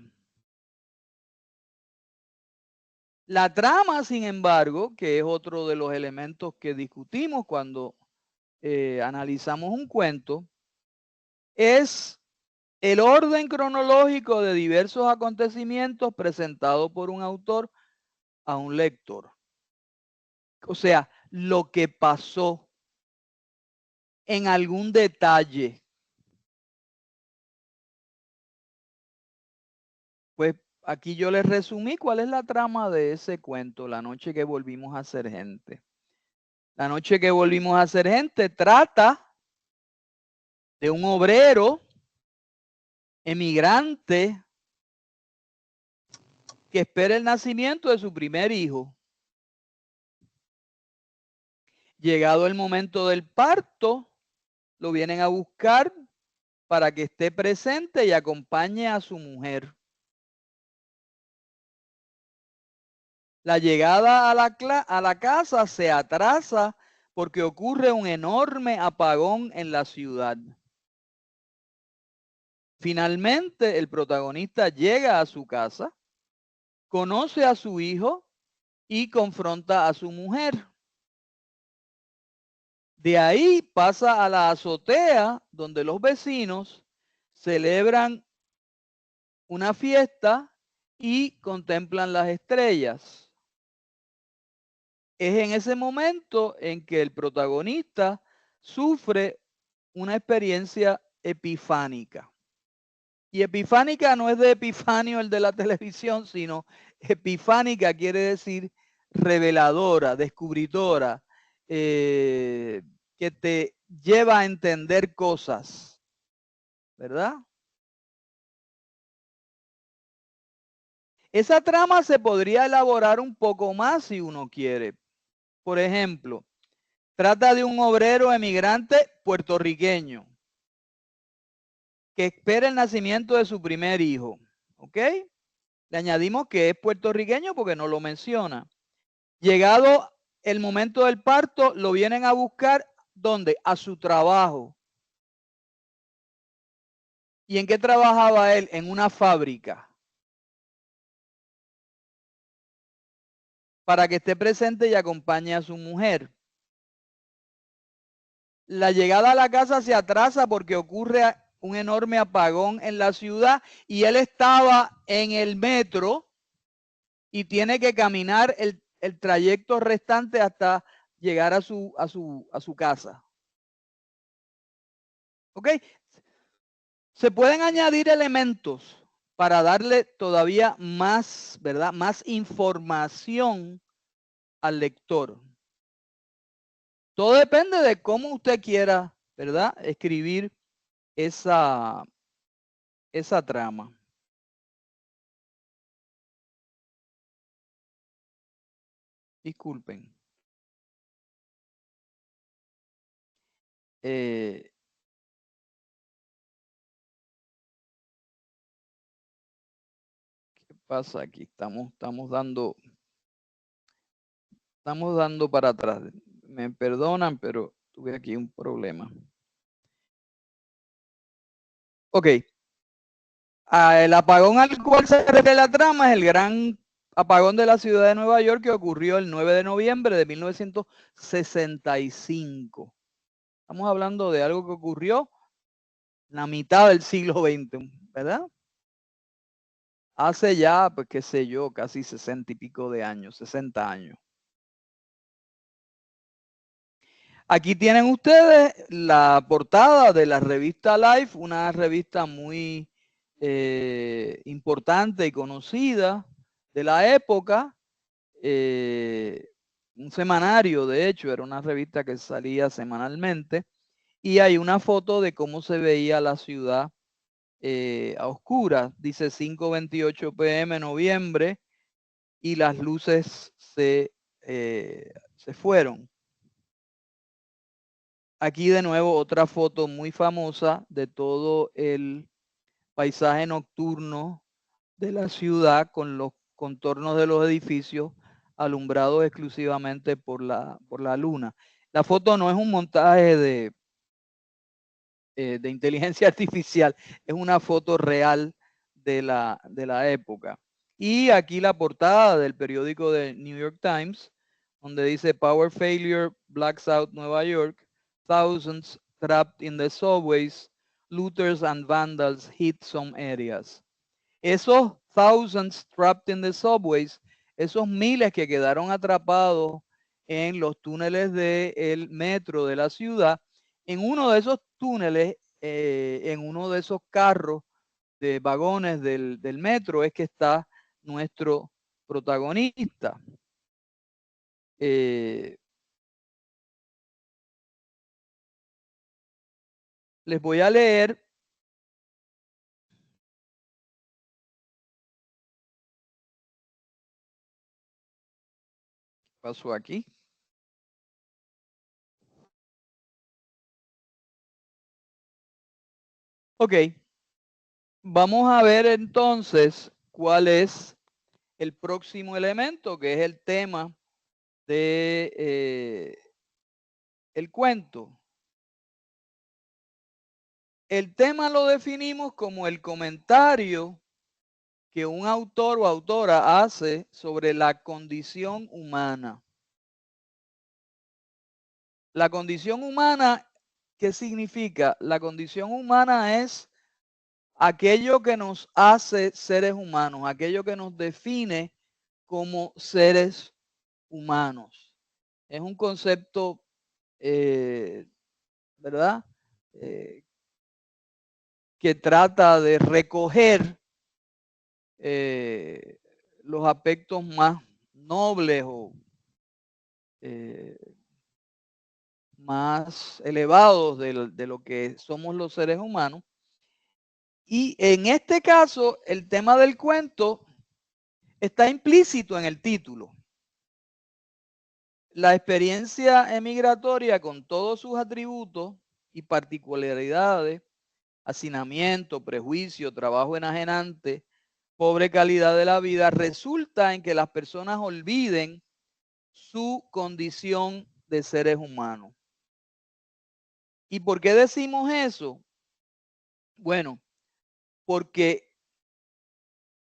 La trama, sin embargo, que es otro de los elementos que discutimos cuando analizamos un cuento, es el orden cronológico de diversos acontecimientos presentado por un autor a un lector. O sea, lo que pasó en algún detalle. Pues aquí yo les resumí cuál es la trama de ese cuento, La noche que volvimos a ser gente. La noche que volvimos a ser gente trata de un obrero emigrante que espera el nacimiento de su primer hijo. Llegado el momento del parto, lo vienen a buscar para que esté presente y acompañe a su mujer. La llegada a la casa se atrasa porque ocurre un enorme apagón en la ciudad. Finalmente, el protagonista llega a su casa, conoce a su hijo y confronta a su mujer. De ahí pasa a la azotea donde los vecinos celebran una fiesta y contemplan las estrellas. Es en ese momento en que el protagonista sufre una experiencia epifánica. Y epifánica no es de Epifanio, el de la televisión, sino epifánica quiere decir reveladora, descubridora, que te lleva a entender cosas, ¿verdad? Esa trama se podría elaborar un poco más si uno quiere. Por ejemplo, trata de un obrero emigrante puertorriqueño que espera el nacimiento de su primer hijo. ¿Ok? Le añadimos que es puertorriqueño porque no lo menciona. Llegado el momento del parto, lo vienen a buscar, ¿dónde? A su trabajo. ¿Y en qué trabajaba él? En una fábrica. para que esté presente y acompañe a su mujer. La llegada a la casa se atrasa porque ocurre un enorme apagón en la ciudad y él estaba en el metro y tiene que caminar el trayecto restante hasta llegar a su casa. ¿Ok? Se pueden añadir elementos para darle todavía más, ¿verdad? Más información al lector. Todo depende de cómo usted quiera, ¿verdad? Escribir esa trama. Disculpen. ¿Qué pasa aquí? Estamos dando para atrás. Me perdonan, pero tuve aquí un problema. Ok. El apagón al cual se refiere la trama es el gran apagón de la ciudad de Nueva York que ocurrió el 9 de noviembre de 1965. Estamos hablando de algo que ocurrió en la mitad del siglo XX, ¿verdad? Hace ya, pues qué sé yo, casi 60 y pico de años, 60 años. Aquí tienen ustedes la portada de la revista Life, una revista muy importante y conocida de la época. Un semanario, de hecho, era una revista que salía semanalmente. Y hay una foto de cómo se veía la ciudad a oscuras. Dice 5:28 p.m. noviembre y las luces se fueron. Aquí de nuevo otra foto muy famosa de todo el paisaje nocturno de la ciudad con los contornos de los edificios alumbrados exclusivamente por la luna. La foto no es un montaje de inteligencia artificial, es una foto real de la época. Y aquí la portada del periódico de New York Times, donde dice Power Failure, Blacks Out Nueva York, thousands trapped in the subways, looters and vandals hit some areas. Esos thousands trapped in the subways, esos miles que quedaron atrapados en los túneles del metro de la ciudad, en uno de esos túneles, en uno de esos carros de vagones del metro es que está nuestro protagonista. Les voy a leer. ¿Qué pasó aquí? Ok. Vamos a ver entonces cuál es el próximo elemento, que es el tema de el cuento. El tema lo definimos como el comentario que un autor o autora hace sobre la condición humana. La condición humana, ¿qué significa? La condición humana es aquello que nos hace seres humanos, aquello que nos define como seres humanos. Es un concepto, ¿verdad? Que trata de recoger los aspectos más nobles o más elevados de lo que somos los seres humanos. Y en este caso, el tema del cuento está implícito en el título. La experiencia emigratoria con todos sus atributos y particularidades, hacinamiento, prejuicio, trabajo enajenante, pobre calidad de la vida, resulta en que las personas olviden su condición de seres humanos. ¿Y por qué decimos eso? Bueno, porque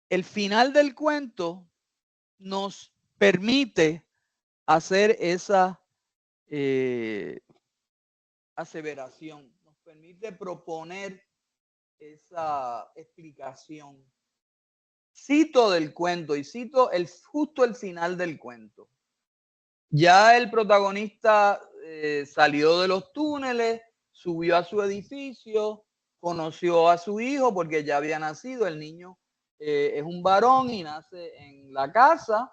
el final del cuento nos permite hacer esa aseveración, nos permite proponer esa explicación. Cito del cuento y cito justo el final del cuento. Ya el protagonista salió de los túneles, subió a su edificio, conoció a su hijo porque ya había nacido. El niño es un varón y nace en la casa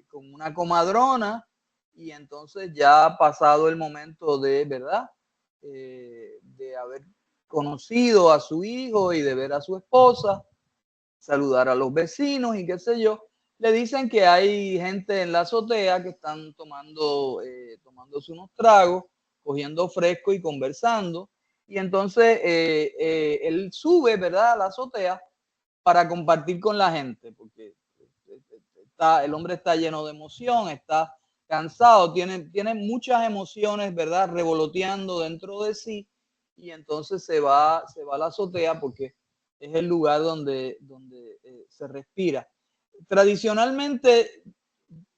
con una comadrona, y entonces ya ha pasado el momento de, ¿verdad? De haber conocido a su hijo y de ver a su esposa, saludar a los vecinos y qué sé yo. Le dicen que hay gente en la azotea que están tomándose unos tragos, cogiendo fresco y conversando. Y entonces él sube, ¿verdad?, a la azotea para compartir con la gente, porque el hombre está lleno de emoción, está cansado, tiene muchas emociones, ¿verdad?, revoloteando dentro de sí, y entonces se va a la azotea porque es el lugar donde se respira. Tradicionalmente,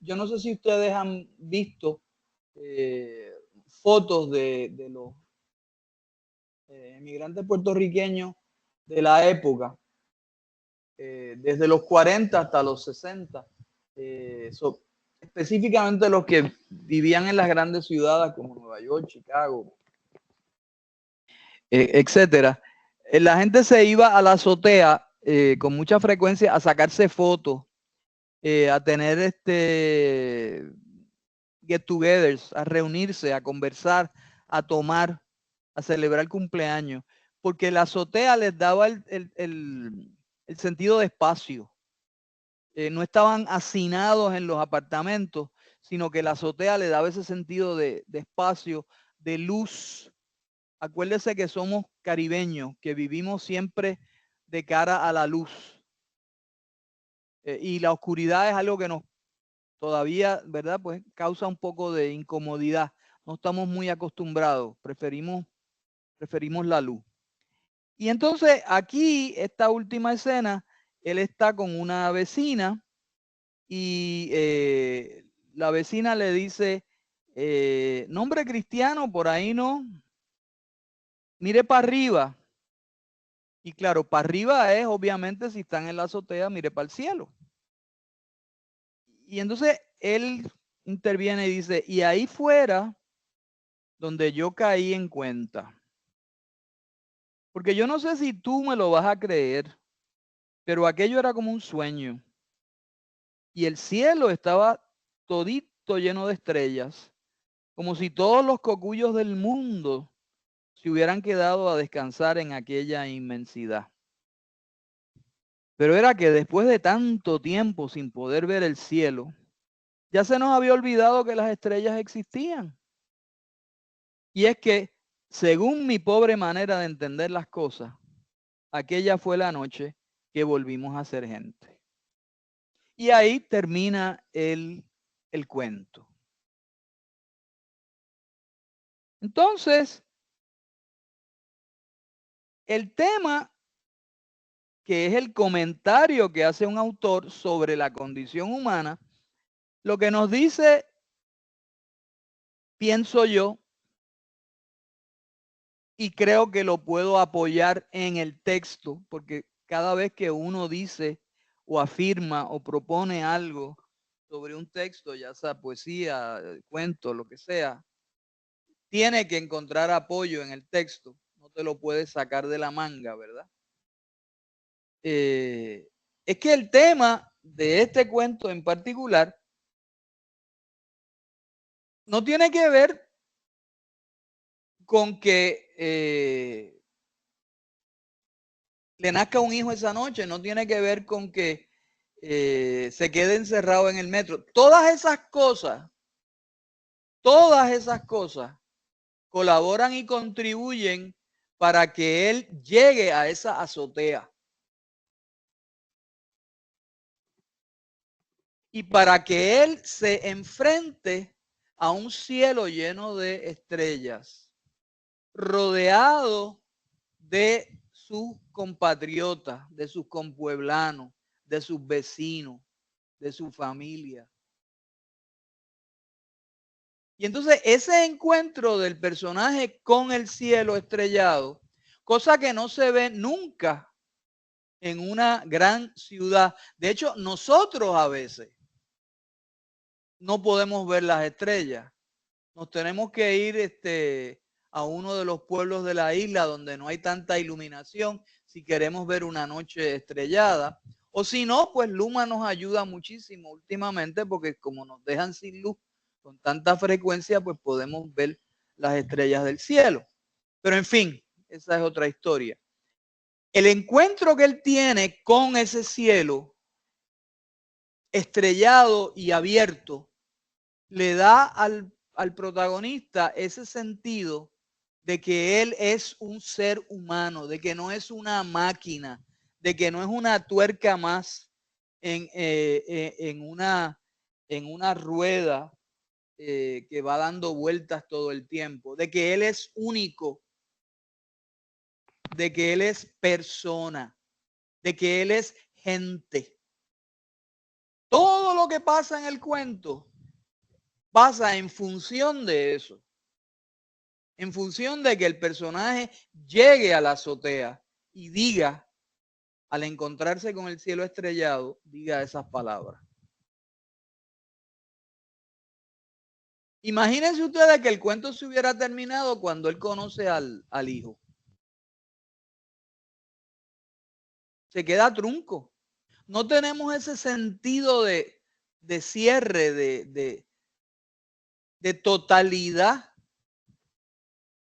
yo no sé si ustedes han visto fotos de los emigrantes puertorriqueños de la época, desde los 40 hasta los 60, específicamente los que vivían en las grandes ciudades como Nueva York, Chicago, etcétera. La gente se iba a la azotea con mucha frecuencia a sacarse fotos, a tener get-togethers, a reunirse, a conversar, a tomar, a celebrar cumpleaños, porque la azotea les daba el sentido de espacio. No estaban hacinados en los apartamentos, sino que la azotea le daba ese sentido de espacio, de luz. Acuérdese que somos caribeños, que vivimos siempre de cara a la luz. Y la oscuridad es algo que nos todavía, ¿verdad?, pues causa un poco de incomodidad. No estamos muy acostumbrados, preferimos la luz. Y entonces aquí, esta última escena, él está con una vecina y la vecina le dice, nombre cristiano, por ahí no, mire para arriba. Y claro, para arriba es, obviamente, si están en la azotea, mire para el cielo. Y entonces él interviene y dice, y ahí fuera donde yo caí en cuenta. Porque yo no sé si tú me lo vas a creer, pero aquello era como un sueño. Y el cielo estaba todito lleno de estrellas, como si todos los cocuyos del mundo se hubieran quedado a descansar en aquella inmensidad. Pero era que después de tanto tiempo sin poder ver el cielo, ya se nos había olvidado que las estrellas existían. Y es que, según mi pobre manera de entender las cosas, aquella fue la noche que volvimos a ser gente. Y ahí termina el cuento. Entonces, el tema, que es el comentario que hace un autor sobre la condición humana, lo que nos dice, pienso yo, y creo que lo puedo apoyar en el texto, porque cada vez que uno dice o afirma o propone algo sobre un texto, ya sea poesía, cuento, lo que sea, tiene que encontrar apoyo en el texto. No te lo puedes sacar de la manga, ¿verdad? Es que el tema de este cuento en particular no tiene que ver con que le nazca un hijo esa noche, no tiene que ver con que se quede encerrado en el metro. Todas esas cosas colaboran y contribuyen para que él llegue a esa azotea. Y para que él se enfrente a un cielo lleno de estrellas, rodeado de sus compatriotas, de sus compueblanos, de sus vecinos, de su familia. Y entonces ese encuentro del personaje con el cielo estrellado, cosa que no se ve nunca en una gran ciudad. De hecho, nosotros a veces no podemos ver las estrellas. Nos tenemos que ir a uno de los pueblos de la isla donde no hay tanta iluminación si queremos ver una noche estrellada. O si no, pues Luma nos ayuda muchísimo últimamente porque como nos dejan sin luz con tanta frecuencia, pues podemos ver las estrellas del cielo. Pero en fin, esa es otra historia. El encuentro que él tiene con ese cielo estrellado y abierto le da al protagonista ese sentido de que él es un ser humano, de que no es una máquina, de que no es una tuerca más en una rueda que va dando vueltas todo el tiempo, de que él es único, de que él es persona, de que él es gente. Todo lo que pasa en el cuento pasa en función de eso, en función de que el personaje llegue a la azotea y diga, al encontrarse con el cielo estrellado, diga esas palabras. Imagínense ustedes que el cuento se hubiera terminado cuando él conoce al hijo. Se queda trunco. No tenemos ese sentido de cierre, de totalidad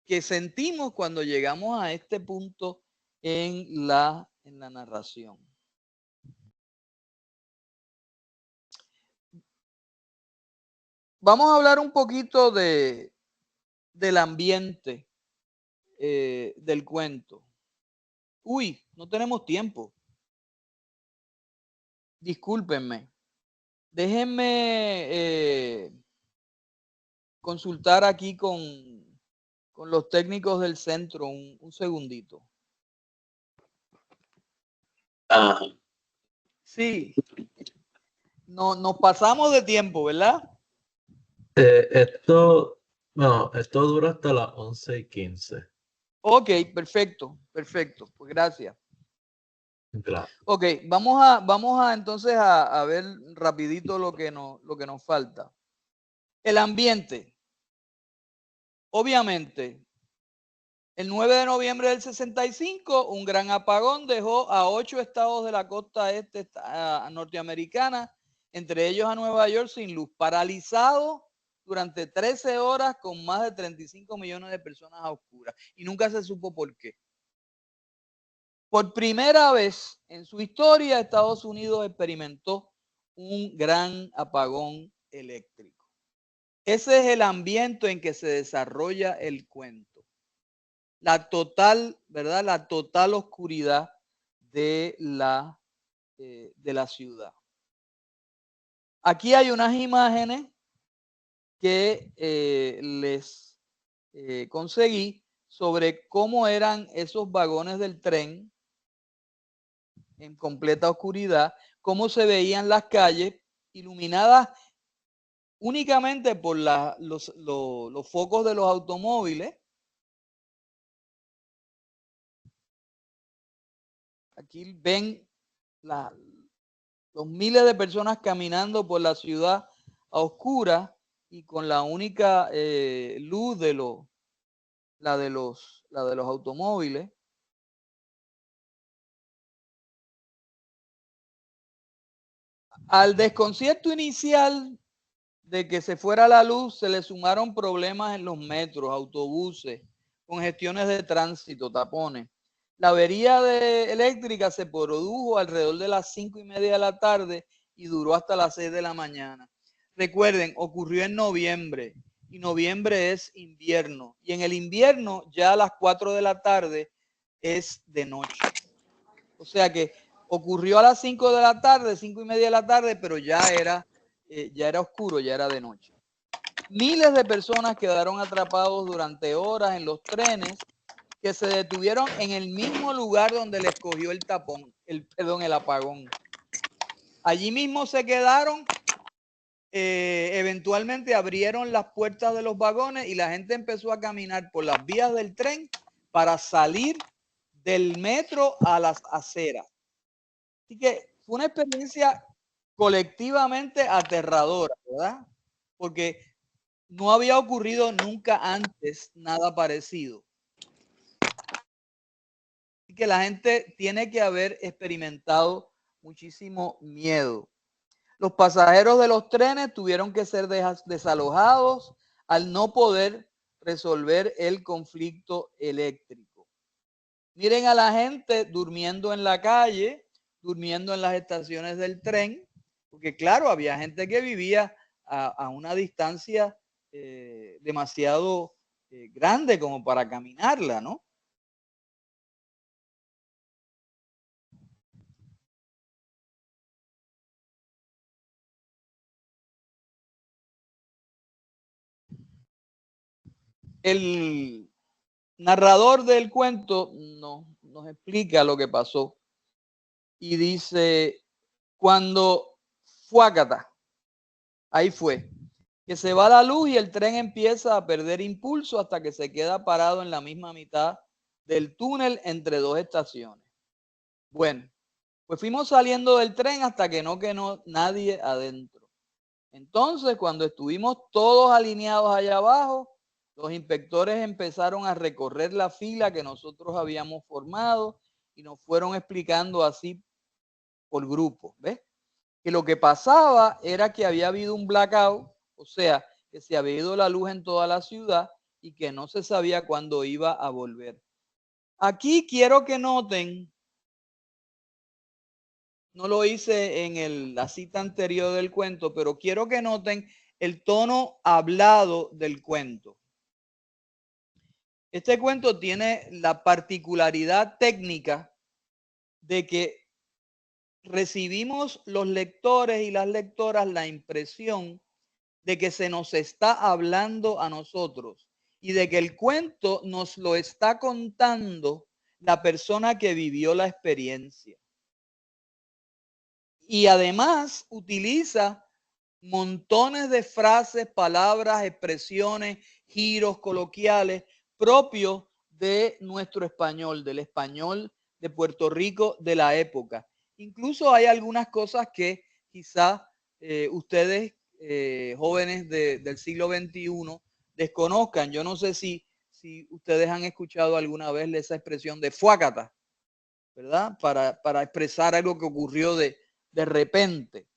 que sentimos cuando llegamos a este punto en la narración. Vamos a hablar un poquito del ambiente del cuento. Uy, no tenemos tiempo. Discúlpenme. Déjenme consultar aquí con los técnicos del centro un segundito. Ajá. Sí. No, nos pasamos de tiempo, ¿verdad? Esto dura hasta las 11:15. Ok, perfecto, perfecto. Pues gracias. Claro. Ok, vamos a entonces a ver rapidito lo que nos falta. El ambiente. Obviamente, el 9 de noviembre del 65, un gran apagón dejó a 8 estados de la costa este norteamericana, entre ellos a Nueva York, sin luz, paralizado durante 13 horas con más de 35 millones de personas a oscuras. Y nunca se supo por qué. Por primera vez en su historia, Estados Unidos experimentó un gran apagón eléctrico. Ese es el ambiente en que se desarrolla el cuento. La total, ¿verdad? La total oscuridad de la ciudad. Aquí hay unas imágenes que les conseguí sobre cómo eran esos vagones del tren en completa oscuridad, cómo se veían las calles iluminadas únicamente por los focos de los automóviles. Aquí ven los miles de personas caminando por la ciudad a oscuras y con la única luz de la de los automóviles. Al desconcierto inicial de que se fuera la luz, se le sumaron problemas en los metros, autobuses, congestiones de tránsito, tapones. La avería eléctrica se produjo alrededor de las 5:30 de la tarde y duró hasta las 6 de la mañana. Recuerden, ocurrió en noviembre y noviembre es invierno. Y en el invierno ya a las 4 de la tarde es de noche. O sea que ocurrió a las 5 de la tarde, 5:30 de la tarde, pero ya era oscuro, ya era de noche. Miles de personas quedaron atrapados durante horas en los trenes que se detuvieron en el mismo lugar donde les cogió el apagón. Allí mismo se quedaron. Eventualmente abrieron las puertas de los vagones y la gente empezó a caminar por las vías del tren para salir del metro a las aceras. Así que fue una experiencia colectivamente aterradora, ¿verdad? Porque no había ocurrido nunca antes nada parecido. Así que la gente tiene que haber experimentado muchísimo miedo. Los pasajeros de los trenes tuvieron que ser desalojados al no poder resolver el conflicto eléctrico. Miren a la gente durmiendo en la calle, durmiendo en las estaciones del tren, porque claro, había gente que vivía a una distancia demasiado grande como para caminarla, ¿no? El narrador del cuento nos explica lo que pasó y dice, cuando fuácata, ahí fue, que se va la luz y el tren empieza a perder impulso hasta que se queda parado en la misma mitad del túnel entre dos estaciones. Bueno, pues fuimos saliendo del tren hasta que no quedó nadie adentro. Entonces, cuando estuvimos todos alineados allá abajo, los inspectores empezaron a recorrer la fila que nosotros habíamos formado y nos fueron explicando así por grupo, ¿ves? Que lo que pasaba era que había habido un blackout, o sea, que se había ido la luz en toda la ciudad y que no se sabía cuándo iba a volver. Aquí quiero que noten, no lo hice en la cita anterior del cuento, pero quiero que noten el tono hablado del cuento. Este cuento tiene la particularidad técnica de que recibimos los lectores y las lectoras la impresión de que se nos está hablando a nosotros y de que el cuento nos lo está contando la persona que vivió la experiencia. Y además utiliza montones de frases, palabras, expresiones, giros coloquiales propios de nuestro español, del español de Puerto Rico de la época. Incluso hay algunas cosas que quizá ustedes, jóvenes del siglo XXI, desconozcan. Yo no sé si ustedes han escuchado alguna vez esa expresión de fuácata, ¿verdad? Para expresar algo que ocurrió de repente.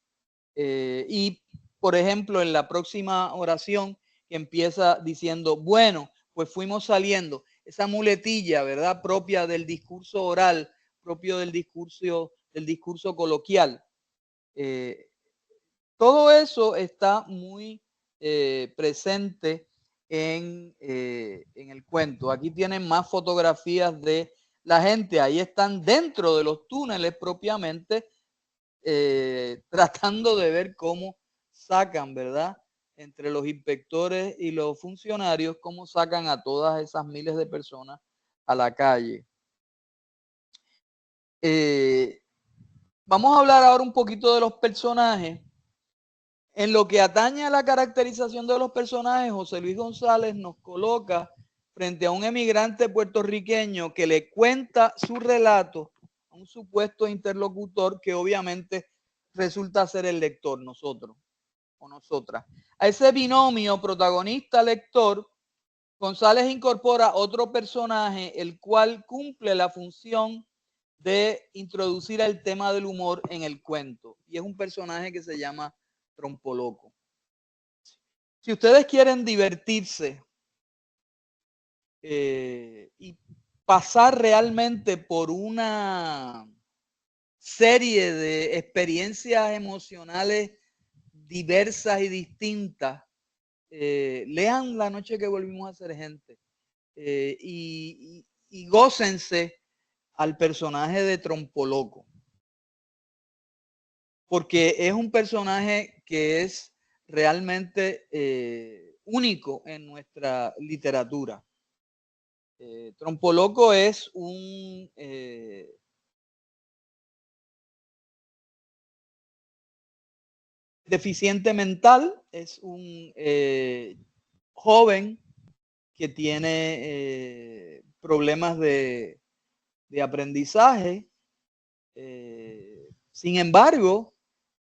Y, por ejemplo, en la próxima oración que empieza diciendo, bueno, pues fuimos saliendo, esa muletilla, ¿verdad? Propia del discurso oral, propio del discurso coloquial. Todo eso está muy presente en el cuento. Aquí tienen más fotografías de la gente, ahí están dentro de los túneles propiamente, tratando de ver cómo sacan, ¿verdad? Entre los inspectores y los funcionarios, cómo sacan a todas esas miles de personas a la calle. Vamos a hablar ahora un poquito de los personajes. En lo que atañe a la caracterización de los personajes, José Luis González nos coloca frente a un emigrante puertorriqueño que le cuenta su relato a un supuesto interlocutor que obviamente resulta ser el lector, nosotros o nosotras. A ese binomio protagonista-lector, González incorpora otro personaje, el cual cumple la función de introducir el tema del humor en el cuento. Y es un personaje que se llama Trompoloco. Si ustedes quieren divertirse y pasar realmente por una serie de experiencias emocionales diversas y distintas, lean La noche que volvimos a ser gente y gócense al personaje de Trompoloco, porque es un personaje que es realmente único en nuestra literatura. Trompoloco es un deficiente mental, es un joven que tiene problemas de aprendizaje. Sin embargo,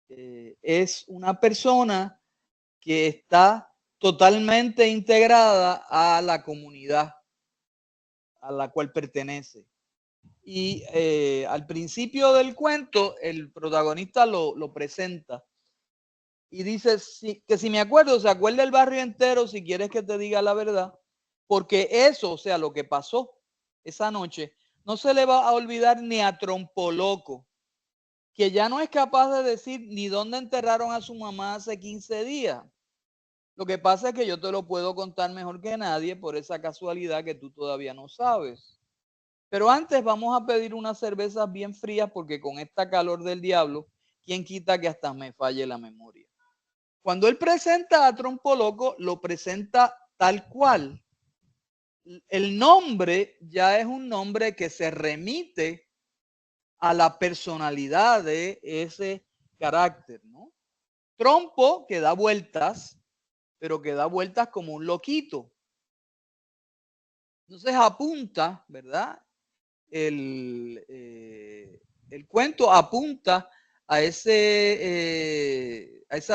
es una persona que está totalmente integrada a la comunidad a la cual pertenece. Y al principio del cuento, el protagonista lo presenta y dice que si me acuerdo, se acuerda el barrio entero si quieres que te diga la verdad, porque eso, o sea, lo que pasó esa noche, no se le va a olvidar ni a Trompoloco, que ya no es capaz de decir ni dónde enterraron a su mamá hace 15 días. Lo que pasa es que yo te lo puedo contar mejor que nadie por esa casualidad que tú todavía no sabes. Pero antes vamos a pedir unas cervezas bien frías porque con esta calor del diablo, ¿quién quita que hasta me falle la memoria? Cuando él presenta a Trompoloco, lo presenta tal cual. El nombre ya es un nombre que se remite a la personalidad de ese carácter, ¿no? Trompo, que da vueltas, pero que da vueltas como un loquito. Entonces apunta, ¿verdad? El cuento apunta a, a esa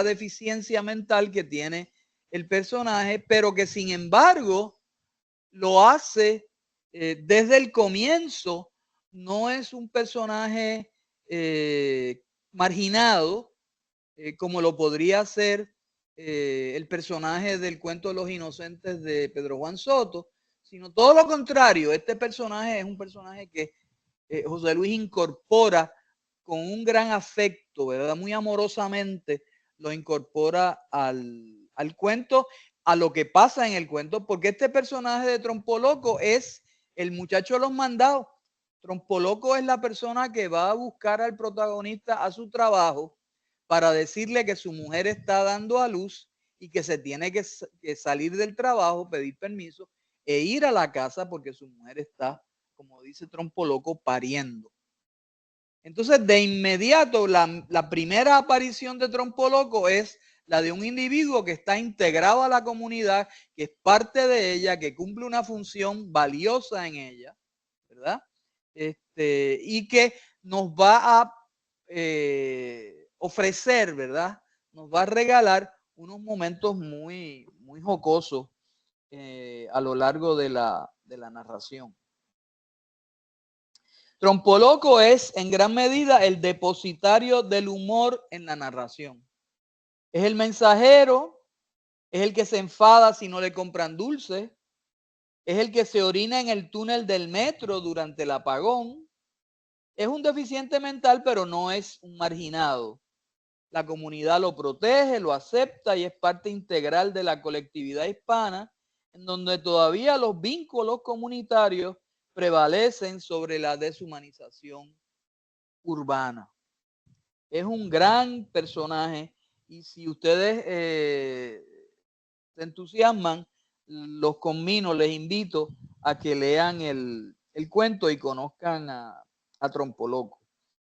deficiencia mental que tiene el personaje, pero que sin embargo lo hace desde el comienzo. No es un personaje marginado, como lo podría ser el personaje del cuento de los inocentes de Pedro Juan Soto, sino todo lo contrario. Este personaje es un personaje que José Luis incorpora con un gran afecto, ¿verdad? Muy amorosamente lo incorpora al cuento, a lo que pasa en el cuento, porque este personaje de Trompoloco es el muchacho de los mandados. Trompoloco es la persona que va a buscar al protagonista a su trabajo para decirle que su mujer está dando a luz y que se tiene que salir del trabajo, pedir permiso e ir a la casa porque su mujer está, como dice Trompoloco, pariendo. Entonces, de inmediato, la primera aparición de Trompoloco es la de un individuo que está integrado a la comunidad, que es parte de ella, que cumple una función valiosa en ella, ¿verdad? Y que nos va a ofrecer, ¿verdad? Nos va a regalar unos momentos muy, muy jocosos a lo largo de la narración. Trompoloco es en gran medida el depositario del humor en la narración. Es el mensajero, es el que se enfada si no le compran dulces, es el que se orina en el túnel del metro durante el apagón. Es un deficiente mental, pero no es un marginado. La comunidad lo protege, lo acepta y es parte integral de la colectividad hispana, en donde todavía los vínculos comunitarios prevalecen sobre la deshumanización urbana. Es un gran personaje y si ustedes se entusiasman, los conmino, les invito a que lean el cuento y conozcan a Trompoloco.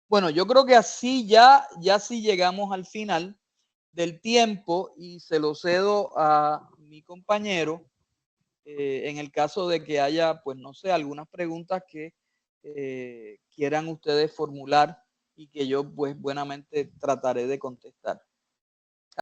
Bueno, yo creo que así ya sí llegamos al final del tiempo y se lo cedo a mi compañero en el caso de que haya, pues no sé, algunas preguntas que quieran ustedes formular y que yo pues buenamente trataré de contestar.